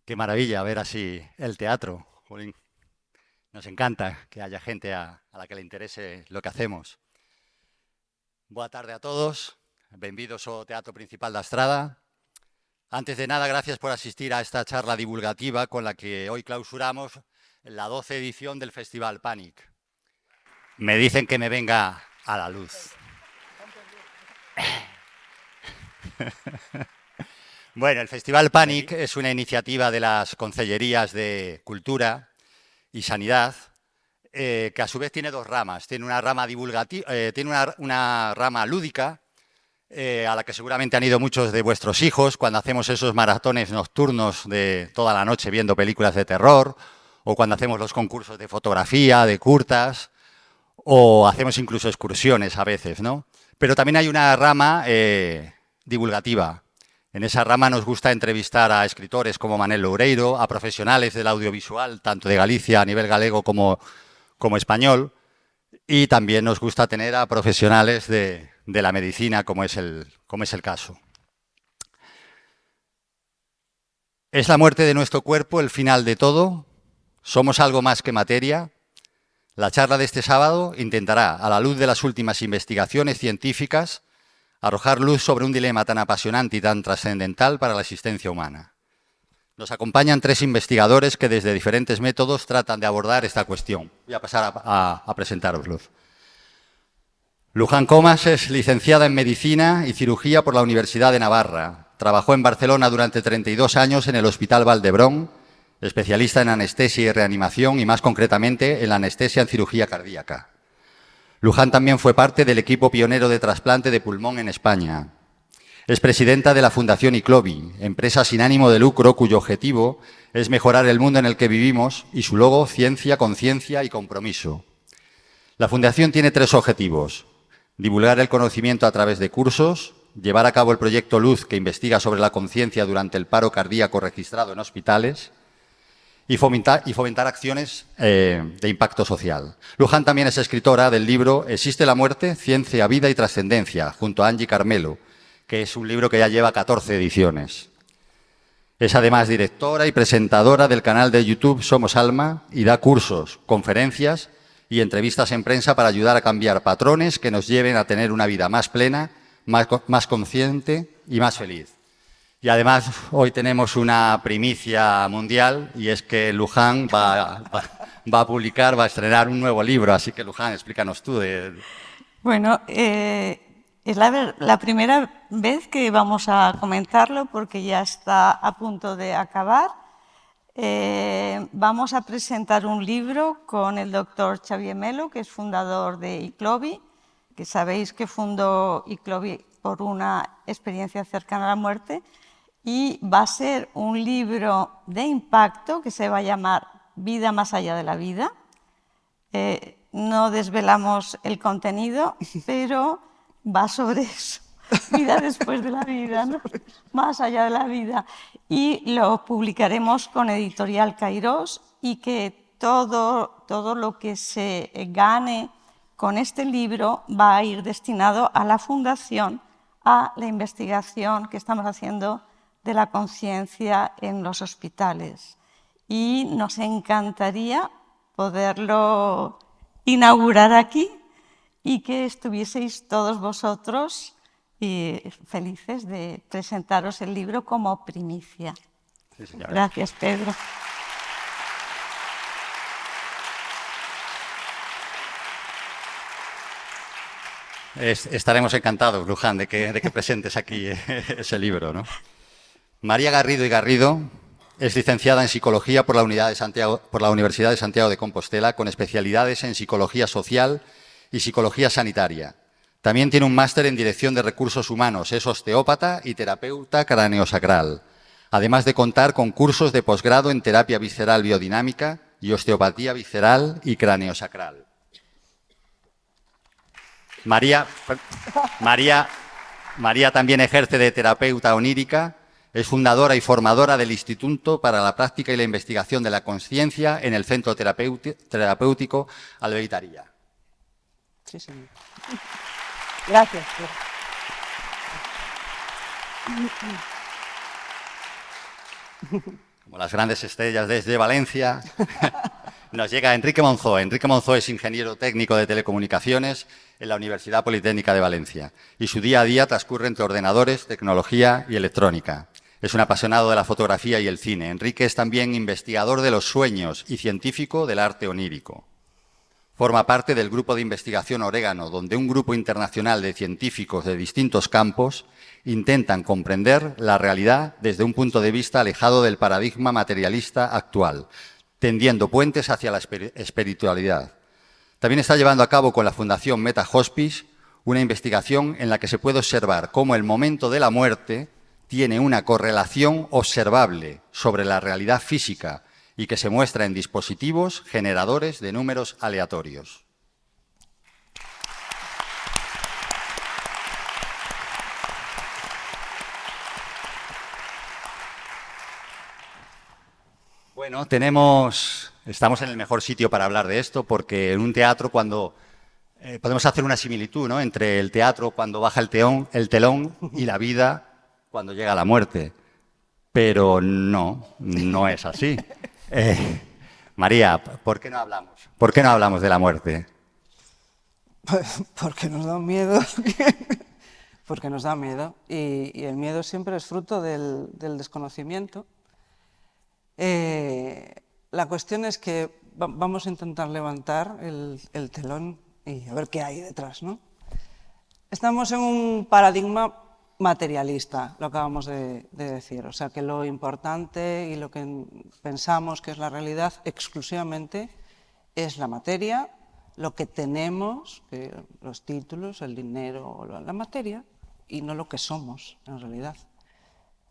Qué maravilla ver así el teatro. Jolín. Nos encanta que haya gente a la que le interese lo que hacemos. Boa tarde a todos. Benvidos ao Teatro Principal da Estrada. Antes de nada, gracias por asistir a esta charla divulgativa con la que hoy clausuramos la 12ª edición del Festival Panic. Me dicen que me venga a la luz. Bueno, el Festival Panic es una iniciativa de las Concellerías de Cultura y Sanidad, que a su vez tiene dos ramas. Tiene una rama divulgativa, tiene una rama lúdica, a la que seguramente han ido muchos de vuestros hijos cuando hacemos esos maratones nocturnos de toda la noche viendo películas de terror, o cuando hacemos los concursos de fotografía, de curtas, o hacemos incluso excursiones a veces, ¿no? Pero también hay una rama divulgativa. En esa rama nos gusta entrevistar a escritores como Manel Loureiro, a profesionales del audiovisual, tanto de Galicia a nivel galego como español, y también nos gusta tener a profesionales de la medicina, como es el caso. ¿Es la muerte de nuestro cuerpo el final de todo? ¿Somos algo más que materia? La charla de este sábado intentará, a la luz de las últimas investigaciones científicas, arrojar luz sobre un dilema tan apasionante y tan trascendental para la existencia humana. Nos acompañan tres investigadores que desde diferentes métodos tratan de abordar esta cuestión. Voy a pasar a presentároslos. Luján Comas es licenciada en Medicina y Cirugía por la Universidad de Navarra. Trabajó en Barcelona durante 32 años en el Hospital Valdebrón, especialista en anestesia y reanimación y más concretamente en la anestesia en cirugía cardíaca. Luján también fue parte del equipo pionero de trasplante de pulmón en España. Es presidenta de la Fundación ICLOVI, empresa sin ánimo de lucro cuyo objetivo es mejorar el mundo en el que vivimos y su logo, ciencia, conciencia y compromiso. La Fundación tiene tres objetivos: divulgar el conocimiento a través de cursos, llevar a cabo el proyecto Luz, que investiga sobre la conciencia durante el paro cardíaco registrado en hospitales, y fomentar acciones de impacto social. Luján también es escritora del libro Existe la muerte, ciencia, vida y trascendencia, junto a Angie Carmelo, que es un libro que ya lleva 14 ediciones. Es además directora y presentadora del canal de YouTube Somos Alma y da cursos, conferencias y entrevistas en prensa para ayudar a cambiar patrones que nos lleven a tener una vida más plena, más consciente y más feliz. Y además hoy tenemos una primicia mundial y es que Luján va a publicar, va a estrenar un nuevo libro. Así que Luján, explícanos tú. Bueno, es la primera vez que vamos a comentarlo porque ya está a punto de acabar. Vamos a presentar un libro con el doctor Xavier Melo, que es fundador de ICLOVI, que sabéis que fundó ICLOVI por una experiencia cercana a la muerte, y va a ser un libro de impacto que se va a llamar Vida más allá de la vida. No desvelamos el contenido, pero va sobre eso, vida después de la vida, ¿no? Más allá de la vida. Y lo publicaremos con Editorial Cairós y que todo lo que se gane con este libro va a ir destinado a la Fundación, a la investigación que estamos haciendo de la conciencia en los hospitales. Y nos encantaría poderlo inaugurar aquí y que estuvieseis todos vosotros felices de presentaros el libro como primicia. Sí, señora. Gracias, Pedro. Estaremos encantados, Luján, de que presentes aquí ese libro, ¿no? María Garrido y Garrido es licenciada en Psicología por la Universidad de Santiago de Compostela, con especialidades en Psicología Social y Psicología Sanitaria. También tiene un máster en Dirección de Recursos Humanos, es osteópata y terapeuta craneosacral, además de contar con cursos de posgrado en Terapia Visceral Biodinámica y Osteopatía Visceral y Craneosacral. María también ejerce de terapeuta onírica. Es fundadora y formadora del Instituto para la Práctica y la Investigación de la Consciencia en el Centro Terapéutico Albeitaría. Sí, señor. Gracias. como las grandes estrellas desde Valencia, nos llega Enrique Monzó. Enrique Monzó es ingeniero técnico de telecomunicaciones en la Universidad Politécnica de Valencia y su día a día transcurre entre ordenadores, tecnología y electrónica. Es un apasionado de la fotografía y el cine. Enrique es también investigador de los sueños y científico del arte onírico. Forma parte del grupo de investigación Orégano, donde un grupo internacional de científicos de distintos campos intentan comprender la realidad desde un punto de vista alejado del paradigma materialista actual, tendiendo puentes hacia la espiritualidad. También está llevando a cabo con la Fundación Meta Hospice una investigación en la que se puede observar cómo el momento de la muerte tiene una correlación observable sobre la realidad física y que se muestra en dispositivos generadores de números aleatorios. Bueno, estamos en el mejor sitio para hablar de esto, porque en un teatro podemos hacer una similitud, ¿no?, entre el teatro cuando baja el telón y la vida cuando llega la muerte. Pero no es así. María, ¿por qué no hablamos? ¿Por qué no hablamos de la muerte? Porque nos da miedo. Porque nos da miedo. Y el miedo siempre es fruto del desconocimiento. La cuestión es que vamos a intentar levantar el telón y a ver qué hay detrás, ¿no? Estamos en un paradigma materialista, lo acabamos de decir, o sea que lo importante y lo que pensamos que es la realidad exclusivamente es la materia, lo que tenemos, los títulos, el dinero, la materia, y no lo que somos en realidad.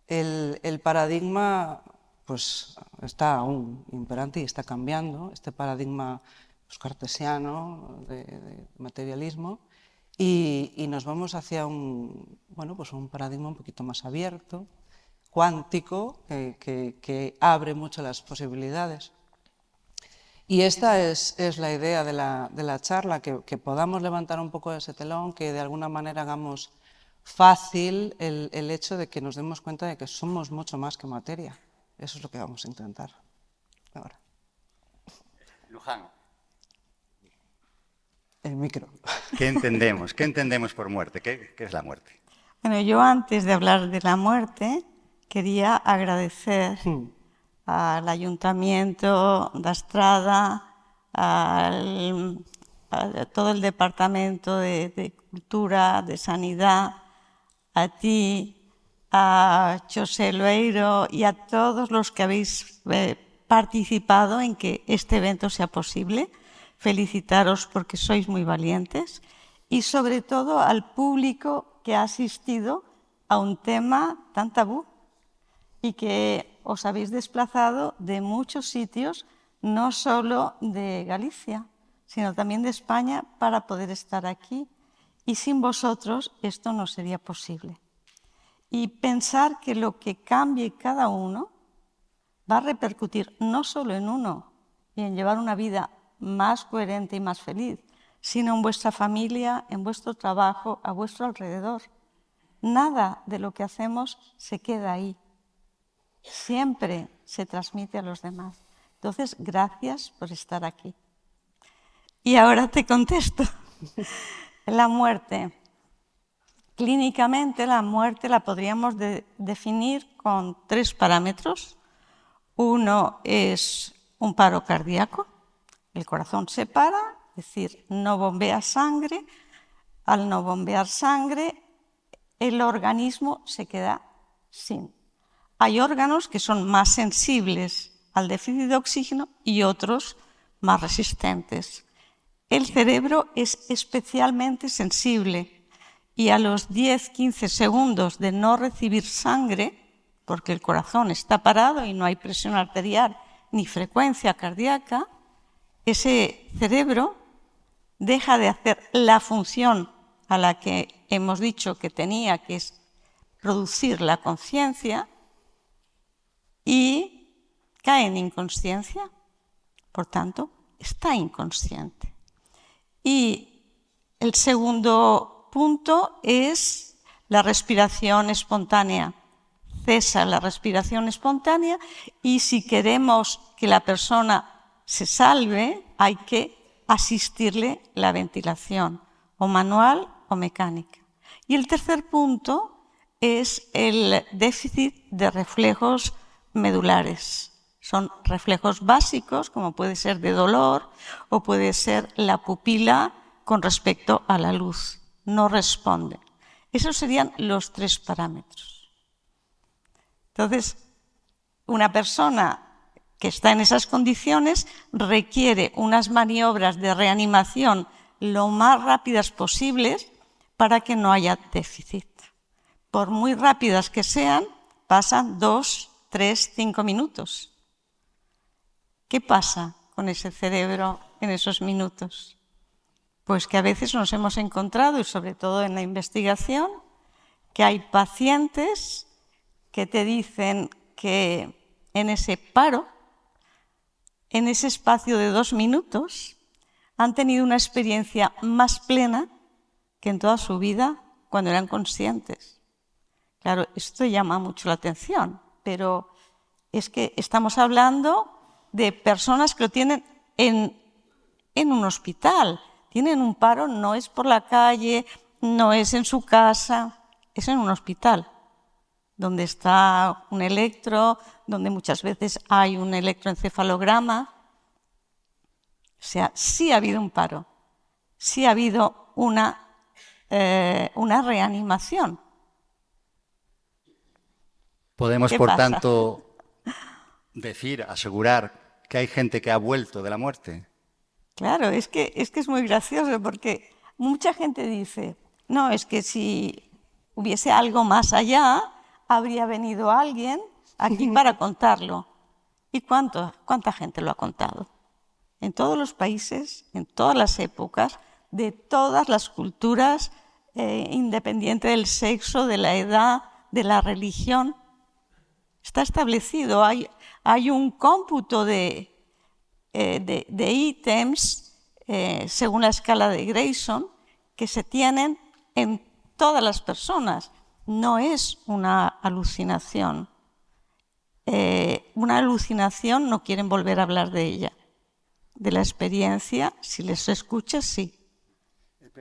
El paradigma pues está aún imperante y está cambiando, este paradigma pues, cartesiano de materialismo, y nos vamos hacia un paradigma un poquito más abierto, cuántico, que abre mucho las posibilidades. Y esta es la idea de la charla, que podamos levantar un poco ese telón, que de alguna manera hagamos fácil el hecho de que nos demos cuenta de que somos mucho más que materia. Eso es lo que vamos a intentar ahora. Luján. El micro. ¿Qué entendemos? ¿Qué entendemos por muerte? ¿Qué es la muerte? Bueno, yo antes de hablar de la muerte quería agradecer al Ayuntamiento de Estrada, a todo el Departamento de Cultura, de Sanidad, a ti, a José Loeiro y a todos los que habéis participado en que este evento sea posible. Felicitaros porque sois muy valientes y sobre todo al público que ha asistido a un tema tan tabú y que os habéis desplazado de muchos sitios, no solo de Galicia, sino también de España para poder estar aquí, y sin vosotros esto no sería posible. Y pensar que lo que cambie cada uno va a repercutir no solo en uno y en llevar una vida más coherente y más feliz, sino en vuestra familia, en vuestro trabajo, a vuestro alrededor. Nada de lo que hacemos se queda ahí. Siempre se transmite a los demás. Entonces, gracias por estar aquí. Y ahora te contesto. La muerte. Clínicamente, la muerte la podríamos definir con 3 parámetros. Uno es un paro cardíaco. El corazón se para, es decir, no bombea sangre. Al no bombear sangre, el organismo se queda sin. Hay órganos que son más sensibles al déficit de oxígeno y otros más resistentes. El cerebro es especialmente sensible y a los 10-15 segundos de no recibir sangre, porque el corazón está parado y no hay presión arterial ni frecuencia cardíaca, ese cerebro deja de hacer la función a la que hemos dicho que tenía, que es producir la conciencia, y cae en inconsciencia. Por tanto, está inconsciente. Y el segundo punto es la respiración espontánea. cesa la respiración espontánea y si queremos que la persona se salve, hay que asistirle la ventilación, o manual o mecánica. Y el tercer punto es el déficit de reflejos medulares. Son reflejos básicos, como puede ser de dolor o puede ser la pupila con respecto a la luz. No responde. Esos serían los 3 parámetros. Entonces, una persona que está en esas condiciones requiere unas maniobras de reanimación lo más rápidas posibles para que no haya déficit. Por muy rápidas que sean, pasan 2, 3, 5 minutos. ¿Qué pasa con ese cerebro en esos minutos? Pues que a veces nos hemos encontrado, y sobre todo en la investigación, que hay pacientes que te dicen que en ese paro, en ese espacio de 2 minutos, han tenido una experiencia más plena que en toda su vida cuando eran conscientes. Claro, esto llama mucho la atención, pero es que estamos hablando de personas que lo tienen en un hospital. Tienen un paro, no es por la calle, no es en su casa, es en un hospital, donde está un electro, donde muchas veces hay un electroencefalograma. O sea, sí ha habido un paro, sí ha habido una reanimación. Podemos, ¿Qué por pasa? tanto, asegurar que hay gente que ha vuelto de la muerte. Claro, es que es muy gracioso porque mucha gente dice, no, es que si hubiese algo más allá, habría venido alguien aquí para contarlo. ¿Y cuánta gente lo ha contado? En todos los países, en todas las épocas, de todas las culturas, independiente del sexo, de la edad, de la religión. Está establecido, hay un cómputo de ítems, según la escala de Grayson, que se tienen en todas las personas. No es una alucinación. Una alucinación no quieren volver a hablar de ella. De la experiencia, si les escuchas, sí.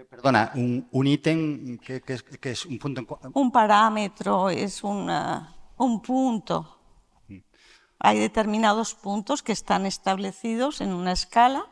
Perdona, un ítem que es un punto en... Un parámetro es un punto. Hay determinados puntos que están establecidos en una escala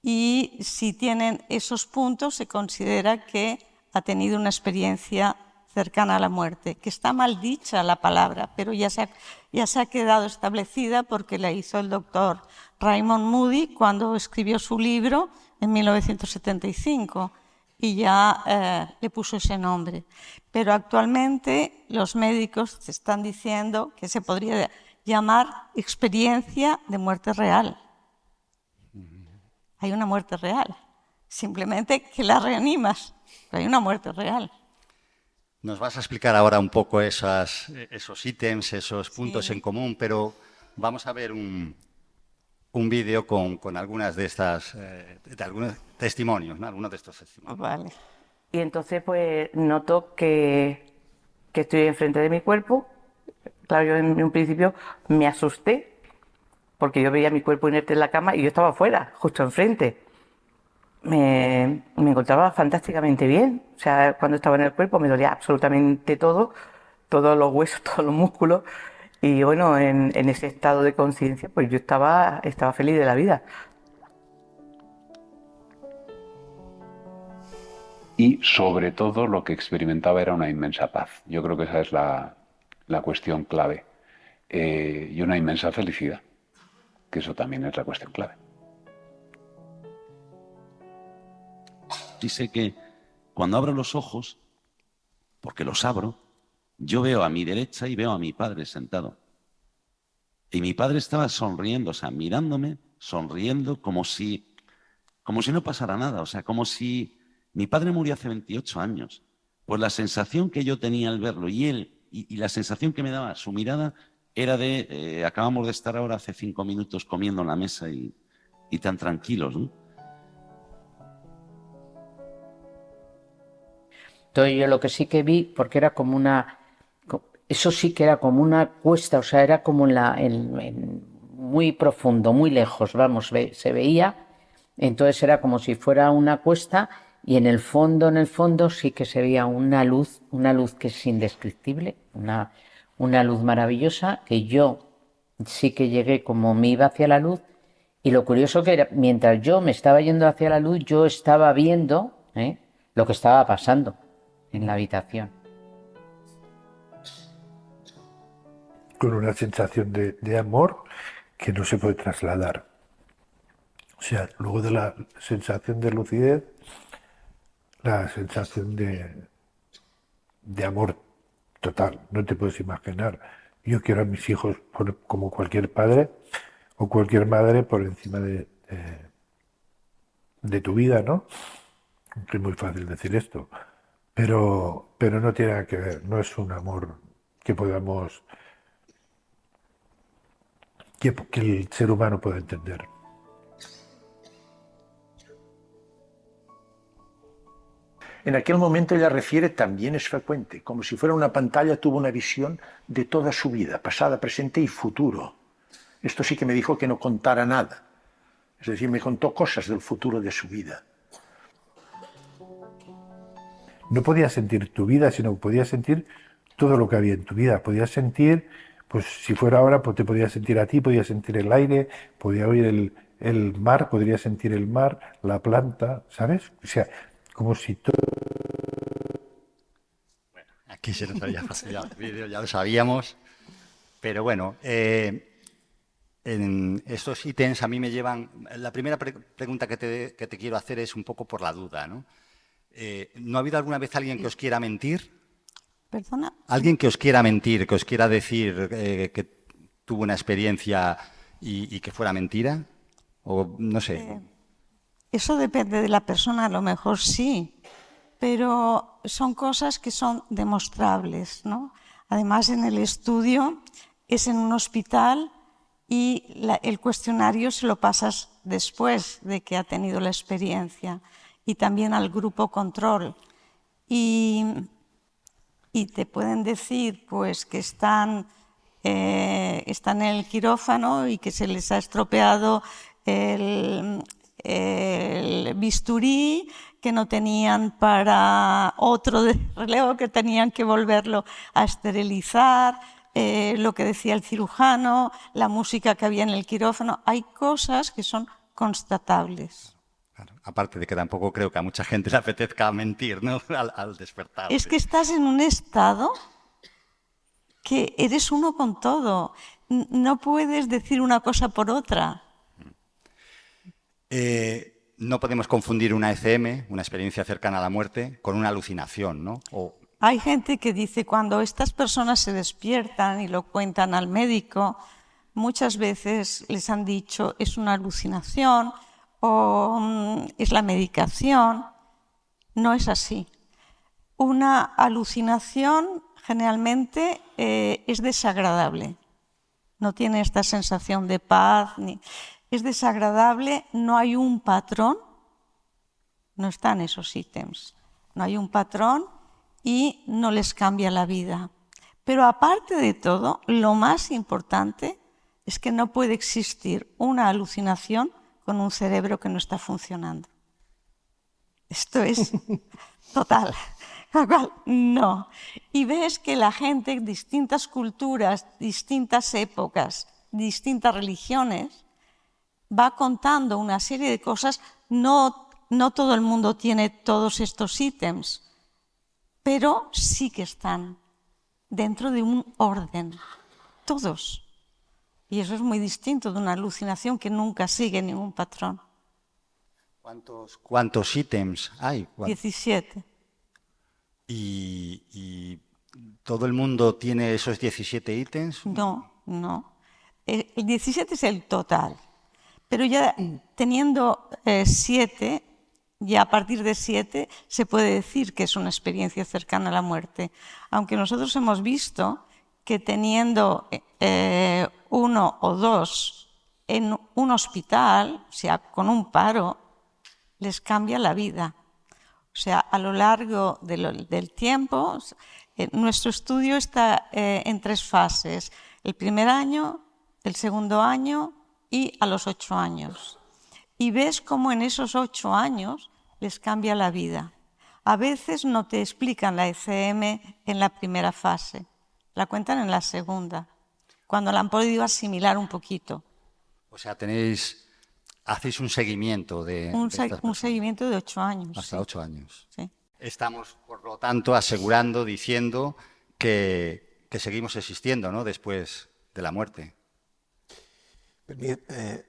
y si tienen esos puntos se considera que ha tenido una experiencia cercana a la muerte, que está mal dicha la palabra, pero ya se ha quedado establecida porque la hizo el doctor Raymond Moody cuando escribió su libro en 1975 y ya le puso ese nombre. Pero actualmente los médicos te están diciendo que se podría llamar experiencia de muerte real. Hay una muerte real, simplemente que la reanimas, pero hay una muerte real. Nos vas a explicar ahora un poco esos ítems, esos puntos en común, pero vamos a ver un vídeo con algunas de estas, de algunos testimonios, ¿no? Algunos de estos testimonios. Vale. Y entonces pues noto que estoy enfrente de mi cuerpo. Claro, yo en un principio me asusté porque yo veía mi cuerpo inerte en la cama y yo estaba afuera, justo enfrente. Me encontraba fantásticamente bien. O sea, cuando estaba en el cuerpo me dolía absolutamente todo, todos los huesos, todos los músculos. Y bueno, en ese estado de conciencia, pues yo estaba feliz de la vida. Y sobre todo lo que experimentaba era una inmensa paz. Yo creo que esa es la cuestión clave. Y una inmensa felicidad, que eso también es la cuestión clave. Sí sé que cuando abro los ojos, porque los abro, yo veo a mi derecha y veo a mi padre sentado. Y mi padre estaba sonriendo, o sea, mirándome, sonriendo como si no pasara nada, o sea, como si mi padre murió hace 28 años. Pues la sensación que yo tenía al verlo y él, y la sensación que me daba su mirada era de, acabamos de estar ahora hace 5 minutos comiendo en la mesa y tan tranquilos, ¿no? Entonces yo lo que sí que vi, porque era como eso sí que era como una cuesta, o sea, era como muy profundo, muy lejos, vamos, se veía. Entonces era como si fuera una cuesta y en el fondo sí que se veía una luz que es indescriptible, una luz maravillosa, que yo sí que llegué como me iba hacia la luz. Y lo curioso que era, mientras yo me estaba yendo hacia la luz, yo estaba viendo lo que estaba pasando en la habitación. Con una sensación de amor que no se puede trasladar. O sea, luego de la sensación de lucidez, la sensación de amor total. No te puedes imaginar. Yo quiero a mis hijos como cualquier padre o cualquier madre por encima de tu vida, ¿no? Es muy fácil decir esto. Pero no tiene nada que ver. No es un amor que podamos... que el ser humano pueda entender. En aquel momento ella refiere, también es frecuente, como si fuera una pantalla, tuvo una visión de toda su vida, pasada, presente y futuro. Esto sí que me dijo que no contara nada. Es decir, me contó cosas del futuro de su vida. No podías sentir tu vida, sino podías sentir todo lo que había en tu vida. Podías sentir, pues si fuera ahora, pues te podías sentir a ti, podías sentir el aire, podías oír el mar, podrías sentir el mar, la planta, ¿sabes? O sea, como si todo... Bueno, aquí se nos había pasado el vídeo, ya lo sabíamos, pero bueno, en estos ítems a mí me llevan... La primera pregunta que te quiero hacer es un poco por la duda, ¿no? ¿No ha habido alguna vez alguien que os quiera mentir? ¿Perdona? ¿Alguien que os quiera mentir, que os quiera decir que tuvo una experiencia y que fuera mentira? O no sé... Eso depende de la persona, a lo mejor sí, pero son cosas que son demostrables, ¿no? Además, en el estudio es en un hospital y el cuestionario se lo pasas después de que ha tenido la experiencia y también al grupo control. Y te pueden decir pues, que están en el quirófano y que se les ha estropeado el bisturí, que no tenían para otro de relevo, que tenían que volverlo a esterilizar, lo que decía el cirujano, la música que había en el quirófano. Hay cosas que son constatables. Claro, aparte de que tampoco creo que a mucha gente le apetezca mentir, ¿no? al despertar. Es que estás en un estado que eres uno con todo. No puedes decir una cosa por otra. No podemos confundir una ECM, una experiencia cercana a la muerte, con una alucinación, ¿no? Hay gente que dice, cuando estas personas se despiertan y lo cuentan al médico, muchas veces les han dicho es una alucinación o es la medicación. No es así. Una alucinación generalmente es desagradable. No tiene esta sensación de paz. Es desagradable, no hay un patrón, no están esos ítems. No hay un patrón y no les cambia la vida. Pero aparte de todo, lo más importante es que no puede existir una alucinación con un cerebro que no está funcionando. Esto es total. No. Y ves que la gente, distintas culturas, distintas épocas, distintas religiones, va contando una serie de cosas. No todo el mundo tiene todos estos ítems, pero sí que están dentro de un orden, todos. Y eso es muy distinto de una alucinación que nunca sigue ningún patrón. ¿Cuántos ítems hay? 17. ¿Y todo el mundo tiene esos 17 ítems? No. El 17 es el total. Pero ya teniendo 7, ya a partir de 7 se puede decir que es una experiencia cercana a la muerte. Aunque nosotros hemos visto que teniendo 1 o 2 en un hospital, o sea, con un paro, les cambia la vida. O sea, a lo largo del tiempo Nuestro estudio está en 3 fases: el primer año, el segundo año y a los 8 años. Y ves cómo en esos 8 años les cambia la vida. A veces no te explican la ECM en la primera fase, la cuentan en la segunda, cuando la han podido asimilar un poquito. O sea, hacéis un seguimiento de estas Un personas. seguimiento de 8 años. Hasta sí. 8 años. Sí. Estamos, por lo tanto, asegurando, diciendo que seguimos existiendo, ¿no?, después de la muerte.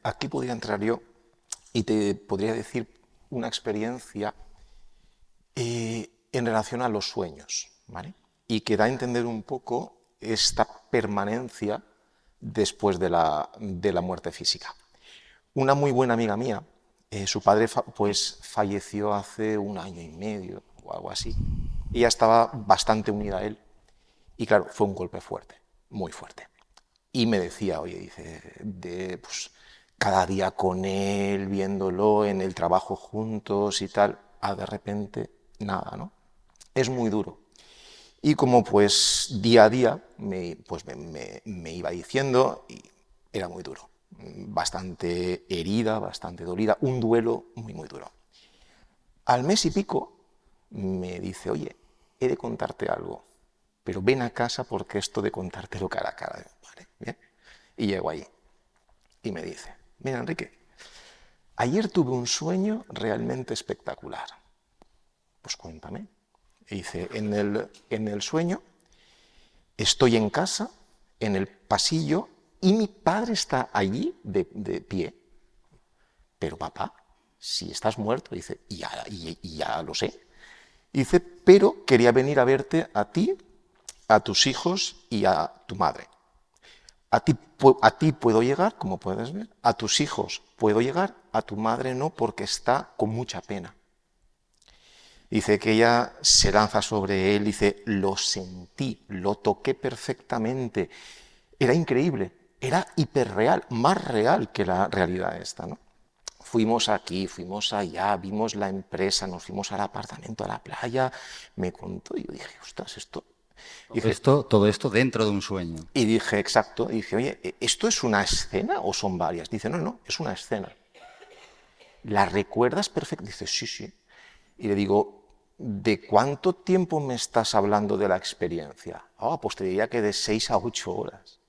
Aquí podría entrar yo y te podría decir una experiencia en relación a los sueños, ¿vale? Y que da a entender un poco esta permanencia después de la muerte física. Una muy buena amiga mía, su padre pues falleció hace 1 año y medio o algo así. Ella estaba bastante unida a él y claro, fue un golpe fuerte, muy fuerte. Y me decía, oye, dice, pues cada día con él, viéndolo en el trabajo juntos y tal, de repente nada, ¿no? Es muy duro. Y como pues día a día me iba diciendo, y era muy duro, bastante herida, bastante dolida, un duelo muy, muy duro. Al mes y pico me dice, oye, he de contarte algo, pero ven a casa porque esto de contártelo cara a cara, ¿vale? ¿Bien? Y llego allí y me dice, mira, Enrique, ayer tuve un sueño realmente espectacular. Pues cuéntame. Y dice, en el sueño estoy en casa, en el pasillo, y mi padre está allí de pie. Pero papá, si estás muerto, dice, y ya lo sé. Dice, pero quería venir a verte a ti, a tus hijos y a tu madre. A ti puedo llegar, como puedes ver, a tus hijos puedo llegar, a tu madre no, porque está con mucha pena. Dice que ella se lanza sobre él, dice, lo sentí, lo toqué perfectamente. Era increíble, era hiperreal, más real que la realidad esta, ¿no? Fuimos aquí, fuimos allá, vimos la empresa, nos fuimos al apartamento, a la playa, me contó y yo dije, ostras, esto... Todo esto dentro de un sueño. Y dije, exacto, y dije, oye, ¿esto es una escena o son varias? Dice, no, es una escena. ¿La recuerdas perfecto? Dice, sí. Y le digo, ¿de cuánto tiempo me estás hablando de la experiencia? Pues te diría que de 6 a 8 horas.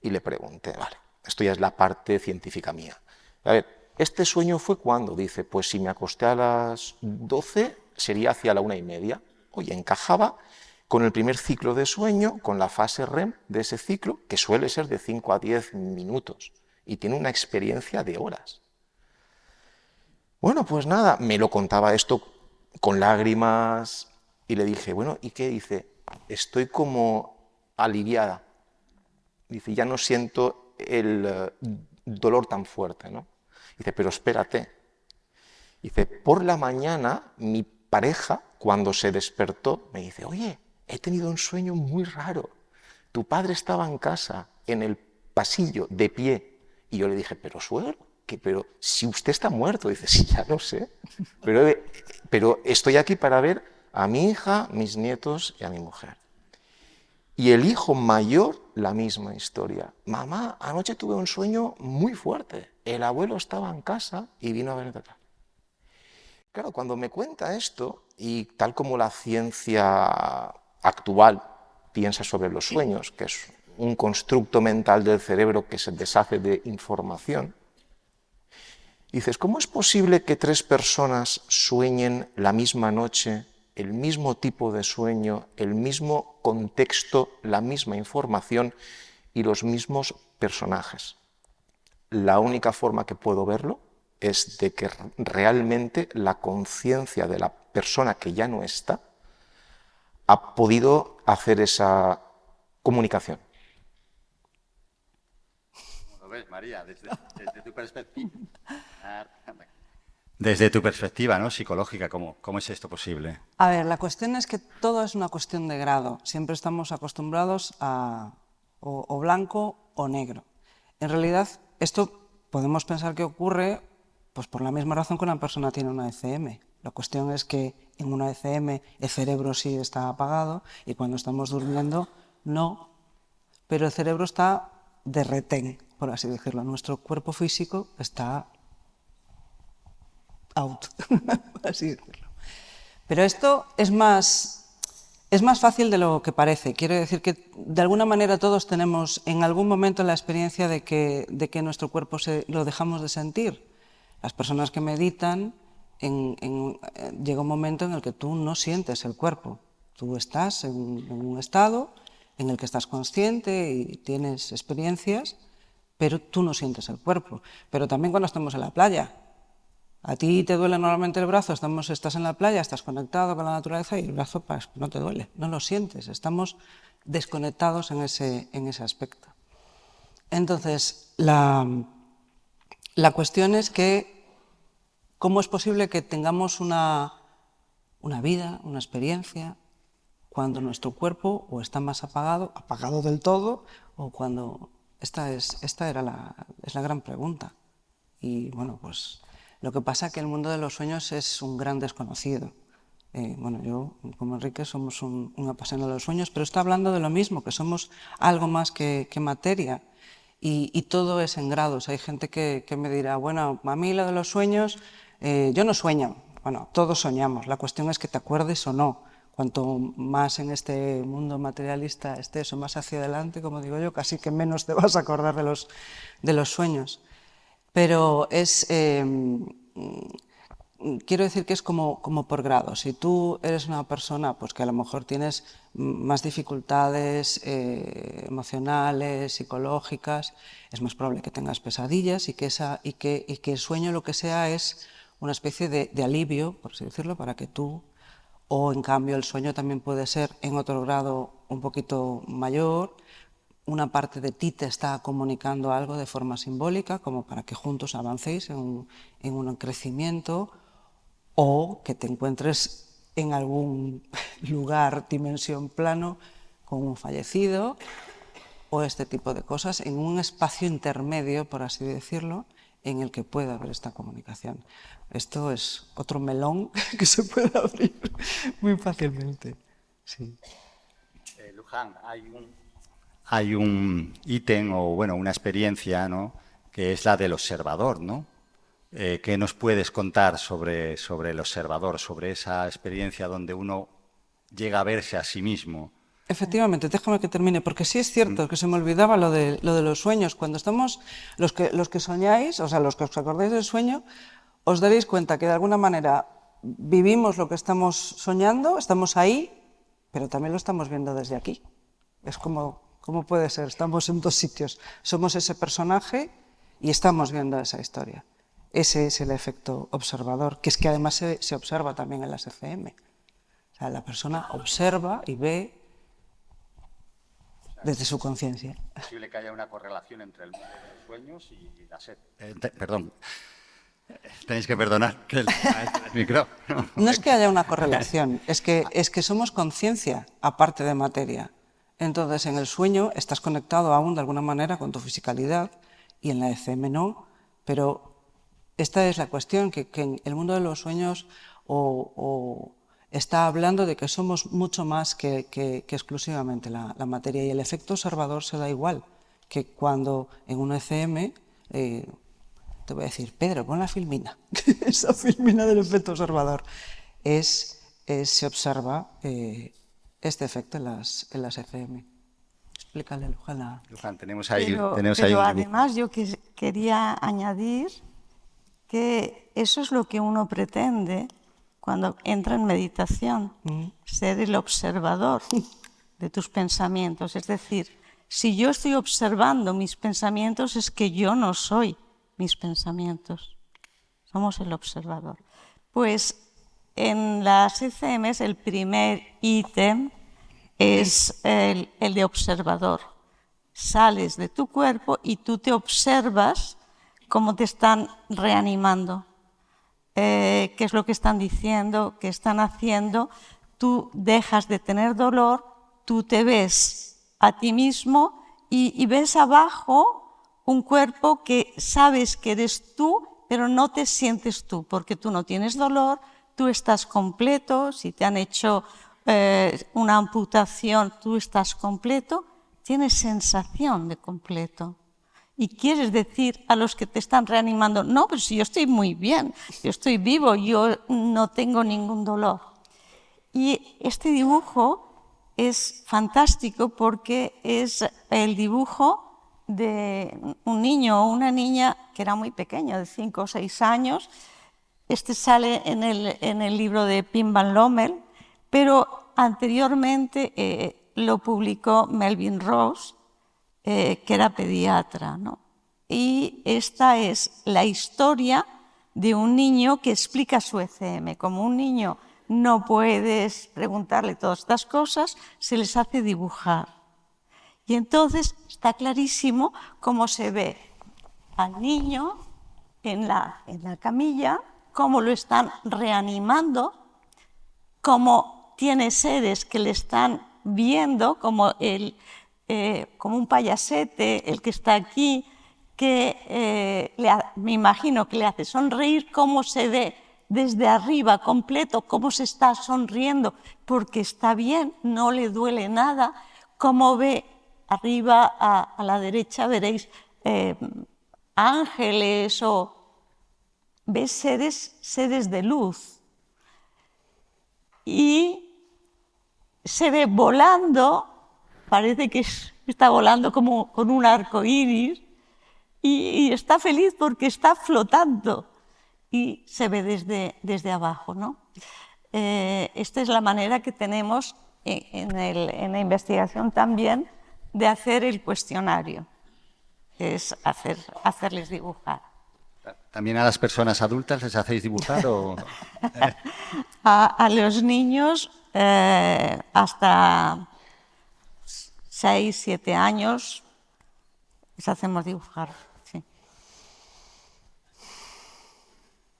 Y le pregunté, vale, esto ya es la parte científica mía. A ver, ¿este sueño fue cuándo? Dice, pues si me acosté a las 12, sería hacia la 1:30. Oye, encajaba con el primer ciclo de sueño, con la fase REM de ese ciclo, que suele ser de 5 a 10 minutos, y tiene una experiencia de horas. Bueno, pues nada, me lo contaba esto con lágrimas, y le dije, bueno, ¿y qué? Dice, estoy como aliviada. Dice, ya no siento el dolor tan fuerte, ¿no? Dice, pero espérate. Dice, por la mañana, mi pareja, cuando se despertó, me dice, oye, he tenido un sueño muy raro. Tu padre estaba en casa, en el pasillo, de pie. Y yo le dije, pero suegro, pero si usted está muerto. Dice, sí, ya lo sé. Pero estoy aquí para ver a mi hija, mis nietos y a mi mujer. Y el hijo mayor, la misma historia. Mamá, anoche tuve un sueño muy fuerte. El abuelo estaba en casa y vino a verme acá. Claro, cuando me cuenta esto, y tal como la ciencia actual piensa sobre los sueños, que es un constructo mental del cerebro que se deshace de información, dices, ¿cómo es posible que 3 personas sueñen la misma noche, el mismo tipo de sueño, el mismo contexto, la misma información y los mismos personajes? La única forma que puedo verlo es de que realmente la conciencia de la persona que ya no está ha podido hacer esa comunicación. ¿Cómo lo ves, María? Desde tu perspectiva. Desde tu perspectiva, ¿no?, psicológica, ¿cómo es esto posible? A ver, la cuestión es que todo es una cuestión de grado. Siempre estamos acostumbrados a o blanco o negro. En realidad, esto podemos pensar que ocurre pues por la misma razón que una persona tiene una ECM. La cuestión es que en una ECM el cerebro sí está apagado y cuando estamos durmiendo no, pero el cerebro está de retén, por así decirlo. Nuestro cuerpo físico está out, por así decirlo. Pero esto es más fácil de lo que parece. Quiero decir que de alguna manera todos tenemos en algún momento la experiencia de que nuestro cuerpo lo dejamos de sentir. Las personas que meditan, llega un momento en el que tú no sientes el cuerpo. Tú estás en un estado en el que estás consciente y tienes experiencias, pero tú no sientes el cuerpo. Pero también cuando estamos en la playa. A ti te duele normalmente el brazo, estás en la playa, estás conectado con la naturaleza y el brazo no te duele, no lo sientes, estamos desconectados en ese aspecto. Entonces, la cuestión es que ¿cómo es posible que tengamos una vida, una experiencia, cuando nuestro cuerpo o está más apagado del todo, o cuando esta es la gran pregunta? Y bueno, pues lo que pasa es que el mundo de los sueños es un gran desconocido. Bueno, yo como Enrique somos un apasionado de los sueños, pero está hablando de lo mismo, que somos algo más que materia. Y todo es en grados. Hay gente que me dirá, bueno, a mí lo de los sueños, yo no sueño. Bueno, todos soñamos. La cuestión es que te acuerdes o no. Cuanto más en este mundo materialista estés o más hacia adelante, como digo yo, casi que menos te vas a acordar de los sueños. Pero quiero decir que es como por grados. Si tú eres una persona pues, que a lo mejor tienes más dificultades emocionales, psicológicas, es más probable que tengas pesadillas y que el sueño lo que sea es una especie de alivio, por así decirlo, para que tú, o en cambio el sueño también puede ser en otro grado un poquito mayor, una parte de ti te está comunicando algo de forma simbólica, como para que juntos avancéis en un crecimiento, o que te encuentres en algún lugar, dimensión, plano, con un fallecido, o este tipo de cosas, en un espacio intermedio, por así decirlo, en el que pueda haber esta comunicación. Esto es otro melón que se puede abrir muy fácilmente. Sí. Luján, hay un ítem o bueno, una experiencia, ¿no?, que es la del observador, ¿no? ¿Qué nos puedes contar sobre el observador, sobre esa experiencia donde uno llega a verse a sí mismo? Efectivamente, déjame que termine, porque sí es cierto que se me olvidaba lo de los sueños. Cuando estamos, los que soñáis, o sea, los que os acordáis del sueño, os daréis cuenta que de alguna manera vivimos lo que estamos soñando, estamos ahí, pero también lo estamos viendo desde aquí. Es como, ¿cómo puede ser? Estamos en dos sitios. Somos ese personaje y estamos viendo esa historia. Ese es el efecto observador, que es que además se observa también en las ECM. O sea, la persona observa y ve desde su conciencia. ¿Es posible que haya una correlación entre el mundo de los sueños y la sed? Perdón, tenéis que perdonar que el micrófono. No es que haya una correlación, es que somos conciencia aparte de materia. Entonces, en el sueño estás conectado aún de alguna manera con tu fisicalidad y en la ECM no, pero esta es la cuestión, que en el mundo de los sueños está hablando de que somos mucho más que exclusivamente la materia, y el efecto observador se da igual que cuando en una ECM, te voy a decir, Pedro, pon la filmina, esa filmina del efecto observador, se observa este efecto en las ECM. Explícale, Luján. Luján, tenemos ahí pero un dibujo. Además yo quería añadir que eso es lo que uno pretende cuando entra en meditación, ser el observador de tus pensamientos. Es decir, si yo estoy observando mis pensamientos, es que yo no soy mis pensamientos. Somos el observador. Pues en las ECMs el primer ítem es el de observador. Sales de tu cuerpo y tú te observas cómo te están reanimando. Qué es lo que están diciendo, qué están haciendo. Tú dejas de tener dolor, tú te ves a ti mismo y ves abajo un cuerpo que sabes que eres tú, pero no te sientes tú, porque tú no tienes dolor, tú estás completo, si te han hecho una amputación, tú estás completo, tienes sensación de completo. Y quieres decir a los que te están reanimando, no, pero si yo estoy muy bien, yo estoy vivo, yo no tengo ningún dolor. Y este dibujo es fantástico porque es el dibujo de un niño o una niña que era muy pequeño, de 5 o 6 años. Este sale en el libro de Pim Van Lommel, pero anteriormente lo publicó Melvin Rose, que era pediatra, ¿no? Y esta es la historia de un niño que explica su ECM. Como un niño no puedes preguntarle todas estas cosas, se les hace dibujar. Y entonces está clarísimo cómo se ve al niño en la camilla, cómo lo están reanimando, cómo tiene seres que le están viendo, como un payasete, el que está aquí, que me imagino que le hace sonreír, cómo se ve desde arriba completo, cómo se está sonriendo, porque está bien, no le duele nada, cómo ve arriba a la derecha, veréis ángeles o ves seres de luz. Y se ve volando, parece que está volando como con un arco iris, y está feliz porque está flotando y se ve desde abajo, ¿no? Esta es la manera que tenemos en la investigación también de hacer el cuestionario, es hacerles dibujar. ¿También a las personas adultas les hacéis dibujar? O... a los niños hasta 6, 7 años les hacemos dibujar. Sí.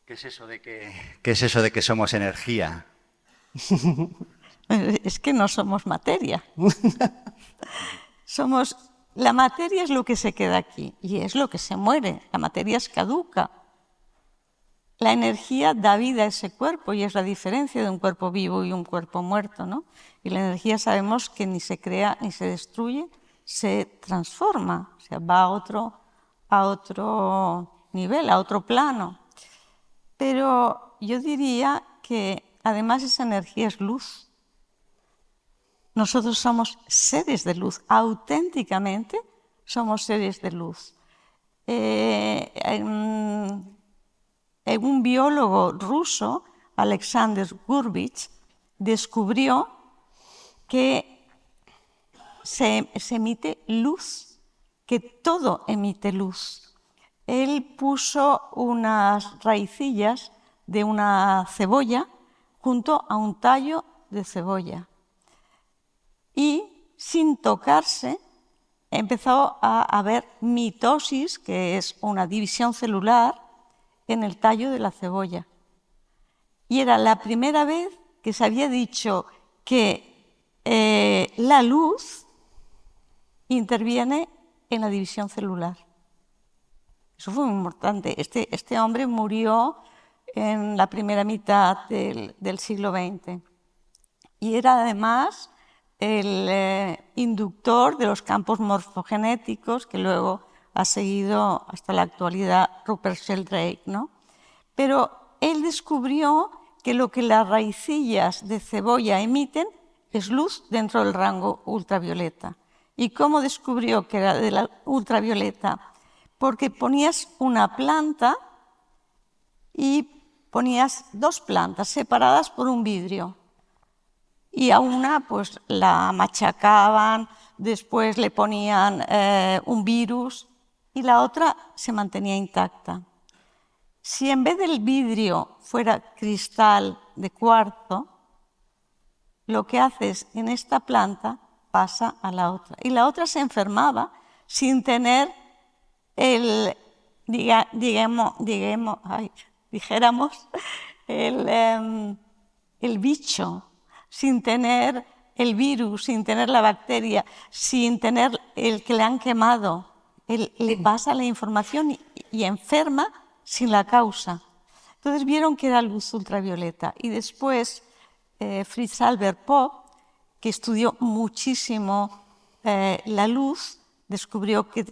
¿Qué es eso de que somos energía? Es que no somos materia. La materia es lo que se queda aquí y es lo que se muere. La materia es caduca. La energía da vida a ese cuerpo y es la diferencia de un cuerpo vivo y un cuerpo muerto, ¿no? Y la energía sabemos que ni se crea ni se destruye, se transforma, o sea, va a otro nivel, a otro plano. Pero yo diría que además esa energía es luz. Nosotros somos seres de luz, auténticamente somos seres de luz. Un biólogo ruso, Alexander Gurevich, descubrió que se emite luz, que todo emite luz. Él puso unas raicillas de una cebolla junto a un tallo de cebolla y sin tocarse empezó a haber mitosis, que es una división celular, en el tallo de la cebolla. Y era la primera vez que se había dicho que la luz interviene en la división celular. Eso fue muy importante. Este hombre murió en la primera mitad del siglo XX y era además el inductor de los campos morfogenéticos que luego ha seguido hasta la actualidad Rupert Sheldrake, ¿no? Pero él descubrió que lo que las raicillas de cebolla emiten es luz dentro del rango ultravioleta. ¿Y cómo descubrió que era de la ultravioleta? Porque ponías una planta y ponías 2 plantas separadas por un vidrio. Y a una pues la machacaban, después le ponían un virus y la otra se mantenía intacta. Si en vez del vidrio fuera cristal de cuarzo, lo que haces en esta planta pasa a la otra. Y la otra se enfermaba sin tener dijéramos, el bicho, sin tener el virus, sin tener la bacteria, sin tener el que le han quemado. Le pasa la información y enferma sin la causa. Entonces vieron que era luz ultravioleta. Y después Fritz Albert Popp, que estudió muchísimo la luz, descubrió que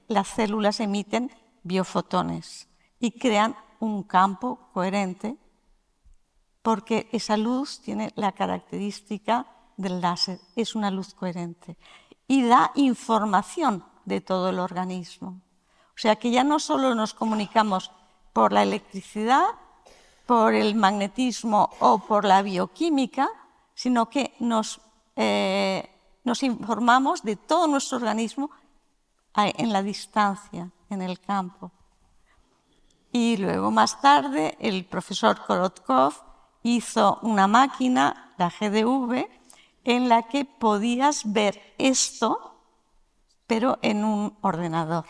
las células emiten biofotones y crean un campo coherente porque esa luz tiene la característica del láser, es una luz coherente y da información de todo el organismo. O sea que ya no solo nos comunicamos por la electricidad, por el magnetismo o por la bioquímica, sino que nos informamos de todo nuestro organismo en la distancia, en el campo. Y luego más tarde el profesor Korotkov hizo una máquina, la GDV, en la que podías ver esto, pero en un ordenador.